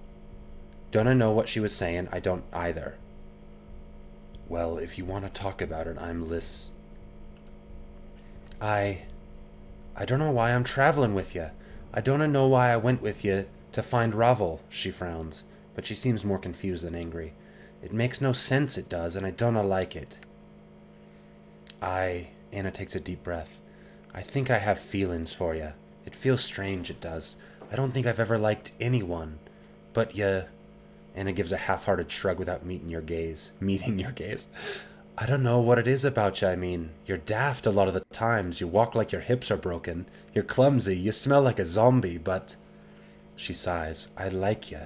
Speaker 1: what she was saying, I don't either. Well, if you want to talk about it, I'm Liz. I don't know why I'm traveling with you. I don't know why I went with you to find Ravel, she frowns, but she seems more confused than angry. It makes no sense, it does, and I don't like it. Anna takes a deep breath. I think I have feelings for you. It feels strange, it does. I don't think I've ever liked anyone. But Anna gives a half-hearted shrug without meeting your gaze. I don't know what it is about you, I mean. You're daft a lot of the times. You walk like your hips are broken. You're clumsy. You smell like a zombie, but... She sighs. I like you.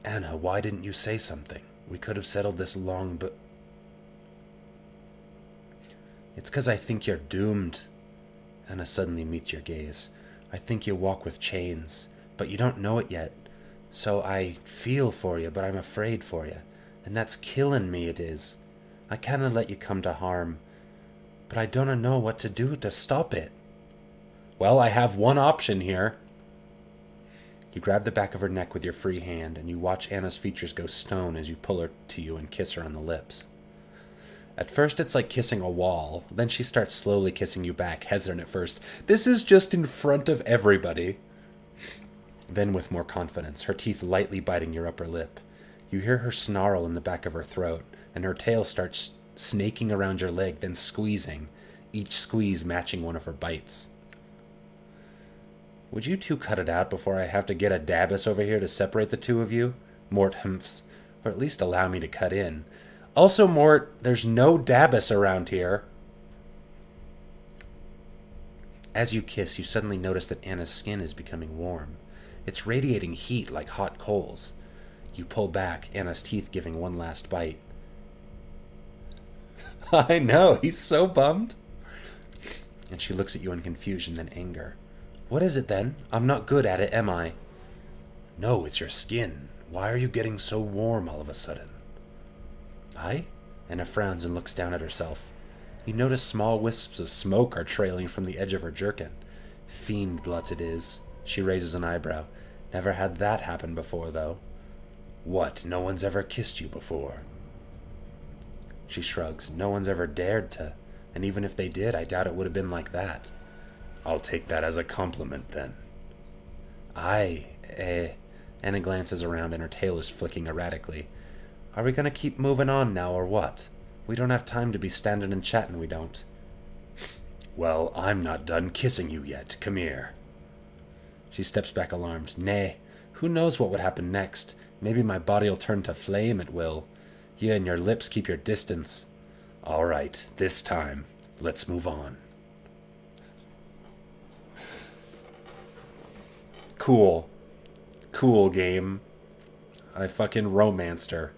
Speaker 1: Anna, why didn't you say something? We could have settled this long, but... It's 'cause I think you're doomed. Anna suddenly meets your gaze. I think you walk with chains, but you don't know it yet. So I feel for you, but I'm afraid for you. And that's killing me, it is. I can't let you come to harm, but I don't know what to do to stop it. Well, I have one option here. You grab the back of her neck with your free hand, and you watch Anna's features go stone as you pull her to you and kiss her on the lips. At first, it's like kissing a wall. Then she starts slowly kissing you back, hesitant at first. This is just in front of everybody. Then with more confidence, her teeth lightly biting your upper lip. You hear her snarl in the back of her throat, and her tail starts snaking around your leg, then squeezing, each squeeze matching one of her bites. Would you two cut it out before I have to get a Dabbus over here to separate the two of you? Mort humphs, or at least allow me to cut in. Also, Mort, there's no Dabbus around here. As you kiss, you suddenly notice that Anna's skin is becoming warm. It's radiating heat like hot coals. You pull back, Anna's teeth giving one last bite. I know, he's so bummed. And she looks at you in confusion, then anger. What is it then? I'm not good at it, am I? No, it's your skin. Why are you getting so warm all of a sudden? I? Anna frowns and looks down at herself. You notice small wisps of smoke are trailing from the edge of her jerkin. Fiend blood it is. She raises an eyebrow. Never had that happen before, though. What, no one's ever kissed you before? She shrugs. No one's ever dared to. And even if they did, I doubt it would have been like that. I'll take that as a compliment, then. Anna glances around and her tail is flicking erratically. Are we gonna keep moving on now, or what? We don't have time to be standing and chatting, we don't. Well, I'm not done kissing you yet. Come here. She steps back alarmed. Nay, who knows what would happen next? Maybe my body'll turn to flame at will. You and your lips keep your distance. All right, this time, let's move on. Cool. Cool game. I fucking romanced her.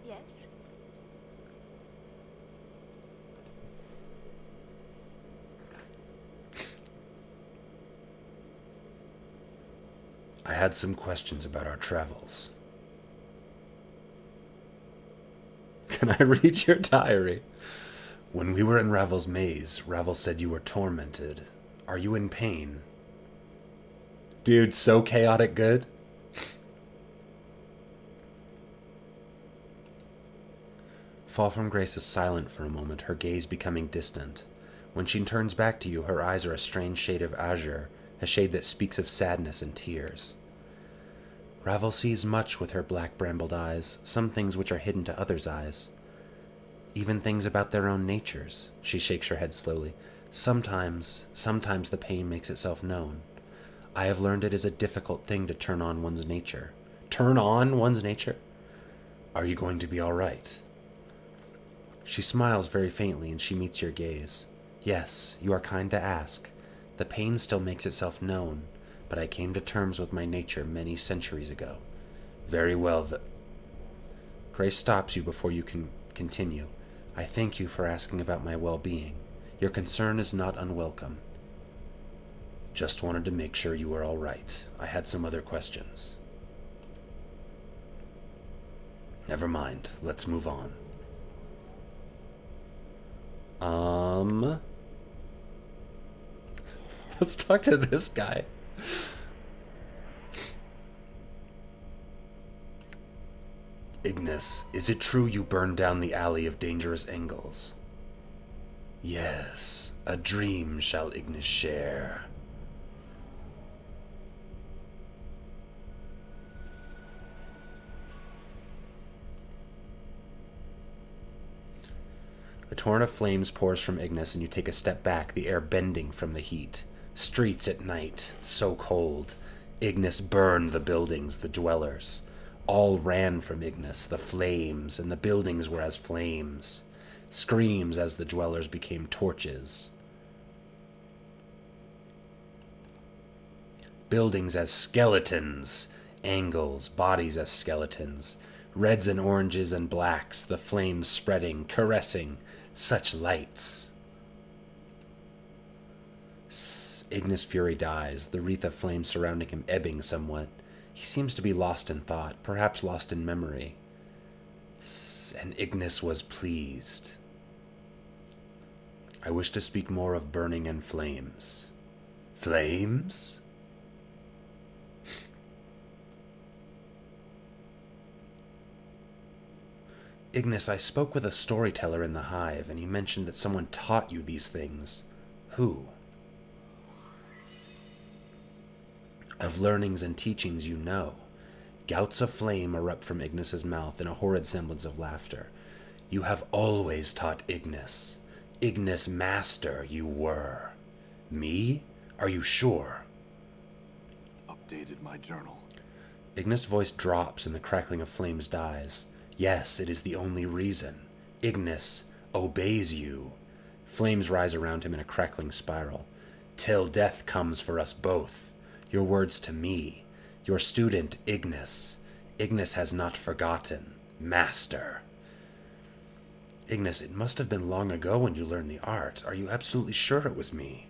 Speaker 8: Yes?
Speaker 1: I had some questions about our travels. Can I read your diary? When we were in Ravel's maze, Ravel said you were tormented. Are you in pain? Dude, so chaotic good. Fall from Grace is silent for a moment, her gaze becoming distant. When she turns back to you, her eyes are a strange shade of azure, a shade that speaks of sadness and tears. Ravel sees much with her black brambled eyes, some things which are hidden to others' eyes. Even things about their own natures. She shakes her head slowly. Sometimes the pain makes itself known. I have learned it is a difficult thing to turn on one's nature. Turn on one's nature? Are you going to be all right? She smiles very faintly and she meets your gaze. Yes, you are kind to ask. The pain still makes itself known, but I came to terms with my nature many centuries ago. Very well, Grace stops you before you can continue. I thank you for asking about my well-being. Your concern is not unwelcome. Just wanted to make sure you were all right. I had some other questions. Never mind. Let's move on. Let's talk to this guy. Ignis, is it true you burned down the alley of dangerous angles? Yes, a dream shall Ignis share. A torrent of flames pours from Ignis, and you take a step back, the air bending from the heat. Streets at night, so cold. Ignis burned the buildings, the dwellers. All ran from Ignis, the flames, and the buildings were as flames. Screams as the dwellers became torches. Buildings as skeletons. Angles, bodies as skeletons. Reds and oranges and blacks, the flames spreading, caressing. Such lights. Ignis' fury dies, the wreath of flame surrounding him ebbing somewhat. He seems to be lost in thought, perhaps lost in memory. And Ignis was pleased. I wish to speak more of burning and flames. Flames? Ignis, I spoke with a storyteller in the hive, and he mentioned that someone taught you these things. Who? Of learnings and teachings you know. Gouts of flame erupt from Ignis's mouth in a horrid semblance of laughter. You have always taught Ignis. Ignis master you were. Me? Are you sure?
Speaker 7: Updated my journal.
Speaker 1: Ignis' voice drops and the crackling of flames dies. Yes, it is the only reason. Ignis obeys you. Flames rise around him in a crackling spiral. Till death comes for us both. Your words to me. Your student, Ignis. Ignis has not forgotten. Master. Ignis, it must have been long ago when you learned the art. Are you absolutely sure it was me?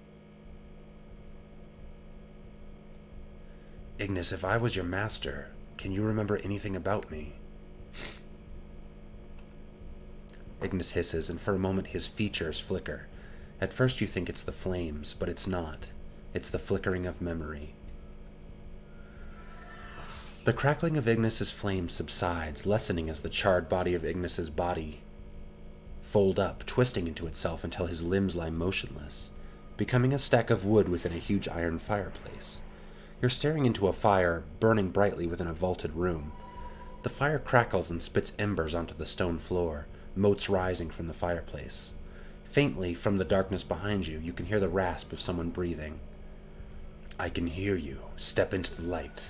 Speaker 1: Ignis, if I was your master, can you remember anything about me? Ignis hisses, and for a moment his features flicker. At first you think it's the flames, but it's not. It's the flickering of memory. The crackling of Ignis's flame subsides, lessening as the charred body of Ignis's body fold up, twisting into itself until his limbs lie motionless, becoming a stack of wood within a huge iron fireplace. You're staring into a fire burning brightly within a vaulted room. The fire crackles and spits embers onto the stone floor, motes rising from the fireplace. Faintly, from the darkness behind you, you can hear the rasp of someone breathing. I can hear you. Step into the light.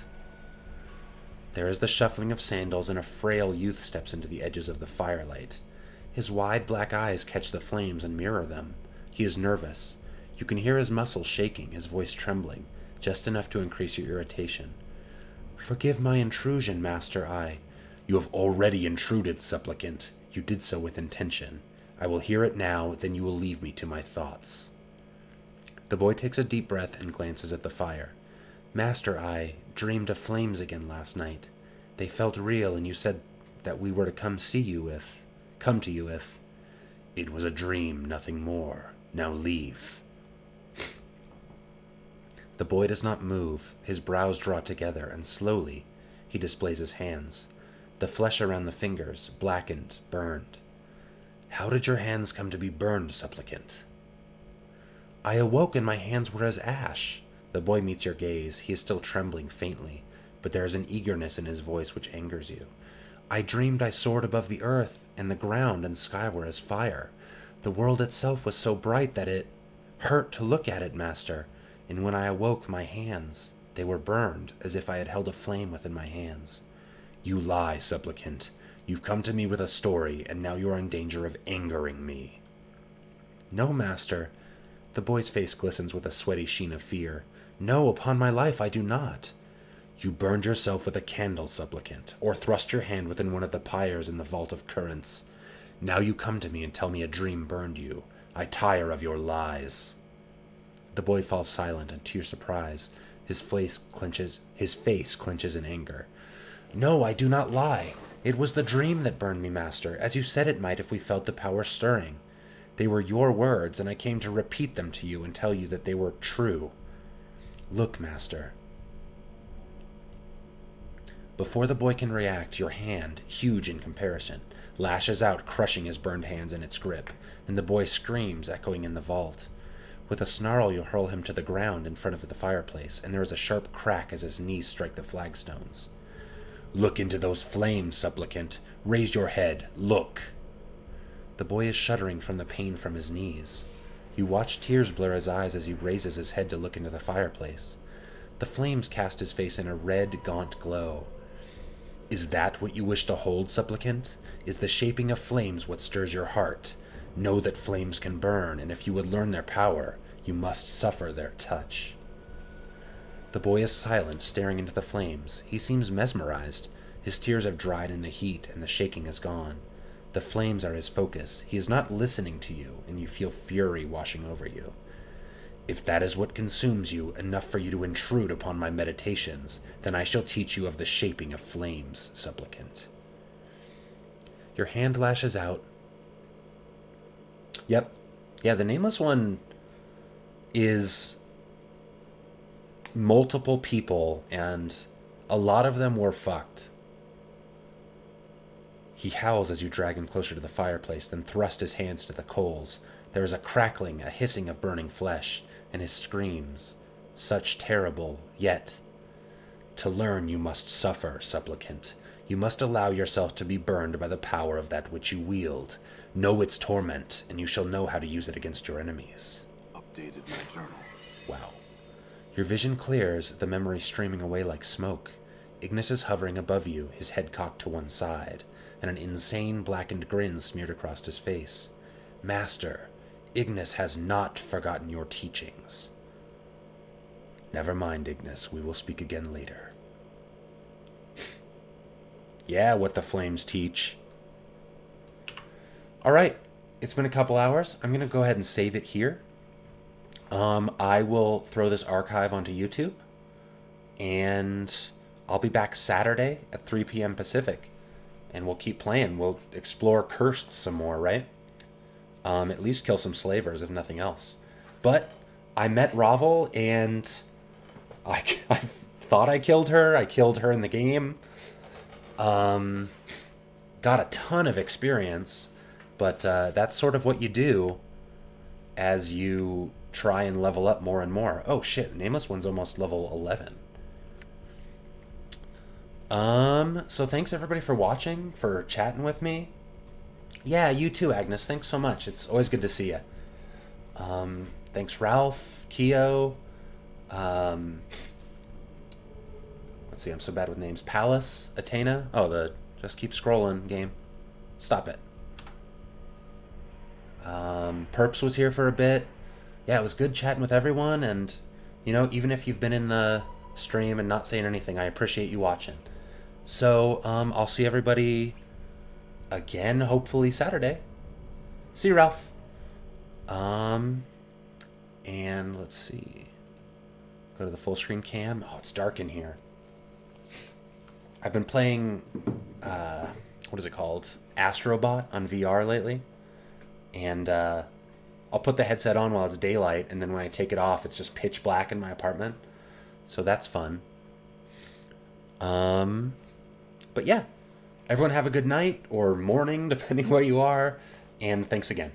Speaker 1: There is the shuffling of sandals, and a frail youth steps into the edges of the firelight. His wide black eyes catch the flames and mirror them. He is nervous. You can hear his muscles shaking, his voice trembling, just enough to increase your irritation. Forgive my intrusion, Master I. You have already intruded, supplicant. You did so with intention. I will hear it now, then you will leave me to my thoughts. The boy takes a deep breath and glances at the fire. Master, I dreamed of flames again last night. They felt real, and you said that we were to come to you if... It was a dream, nothing more. Now leave. The boy does not move. His brows draw together, and slowly he displays his hands. The flesh around the fingers, blackened, burned. How did your hands come to be burned, supplicant? I awoke and my hands were as ash. The boy meets your gaze. He is still trembling faintly, but there is an eagerness in his voice which angers you. I dreamed I soared above the earth, and the ground and sky were as fire. The world itself was so bright that it hurt to look at it, master, and when I awoke, my hands, they were burned, as if I had held a flame within my hands. You lie, supplicant. You've come to me with a story, and now you are in danger of angering me. No, master. The boy's face glistens with a sweaty sheen of fear. No, upon my life, I do not. You burned yourself with a candle, supplicant, or thrust your hand within one of the pyres in the vault of currents. Now you come to me and tell me a dream burned you. I tire of your lies. The boy falls silent, and to your surprise, his face clenches in anger. No, I do not lie. It was the dream that burned me, master, as you said it might if we felt the power stirring. They were your words, and I came to repeat them to you and tell you that they were true. Look, master. Before the boy can react, your hand, huge in comparison, lashes out, crushing his burned hands in its grip, and the boy screams, echoing in the vault. With a snarl, you hurl him to the ground in front of the fireplace, and there is a sharp crack as his knees strike the flagstones. Look into those flames, supplicant. Raise your head. Look. The boy is shuddering from the pain from his knees. You watch tears blur his eyes as he raises his head to look into the fireplace. The flames cast his face in a red, gaunt glow. Is that what you wish to hold, supplicant? Is the shaping of flames what stirs your heart? Know that flames can burn, and if you would learn their power, you must suffer their touch. The boy is silent, staring into the flames. He seems mesmerized. His tears have dried in the heat, and the shaking is gone. The flames are his focus. He is not listening to you, and you feel fury washing over you. If that is what consumes you, enough for you to intrude upon my meditations, then I shall teach you of the shaping of flames, supplicant. Your hand lashes out. Yep. Yeah, the Nameless One is multiple people, and a lot of them were fucked. He howls as you drag him closer to the fireplace, then thrust his hands to the coals. There is a crackling, a hissing of burning flesh, and his screams, such terrible, yet, to learn you must suffer, supplicant. You must allow yourself to be burned by the power of that which you wield. Know its torment, and you shall know how to use it against your enemies.
Speaker 7: Updated my journal.
Speaker 1: Wow. Your vision clears, the memory streaming away like smoke. Ignis is hovering above you, his head cocked to one side, and an insane blackened grin smeared across his face. Master, Ignis has not forgotten your teachings. Never mind, Ignis. We will speak again later. Yeah, what the flames teach. Alright, it's been a couple hours. I'm going to go ahead and save it here. I will throw this archive onto YouTube. And I'll be back Saturday at 3 p.m. Pacific. And we'll keep playing. We'll explore Cursed some more, right? At least kill some slavers, if nothing else. But I met Ravel, and I thought I killed her. I killed her in the game. Got a ton of experience. But that's sort of what you do as you try and level up more and more. Oh, shit. Nameless One's almost level 11. So thanks everybody for watching, for chatting with me. Yeah, you too, Agnes. Thanks so much. It's always good to see you. Thanks, Ralph, Keo. Let's see, I'm so bad with names. Palace, Atena. Oh, the just keep scrolling game. Stop it. Perps was here for a bit. Yeah, it was good chatting with everyone, and, you know, even if you've been in the stream and not saying anything, I appreciate you watching. So, I'll see everybody again, hopefully Saturday. See you, Ralph. And let's see. Go to the full screen cam. Oh, it's dark in here. I've been playing, what is it called? Astrobot on VR lately. And, I'll put the headset on while it's daylight, and then when I take it off, it's just pitch black in my apartment. So that's fun. But yeah, everyone have a good night or morning, depending where you are, and thanks again.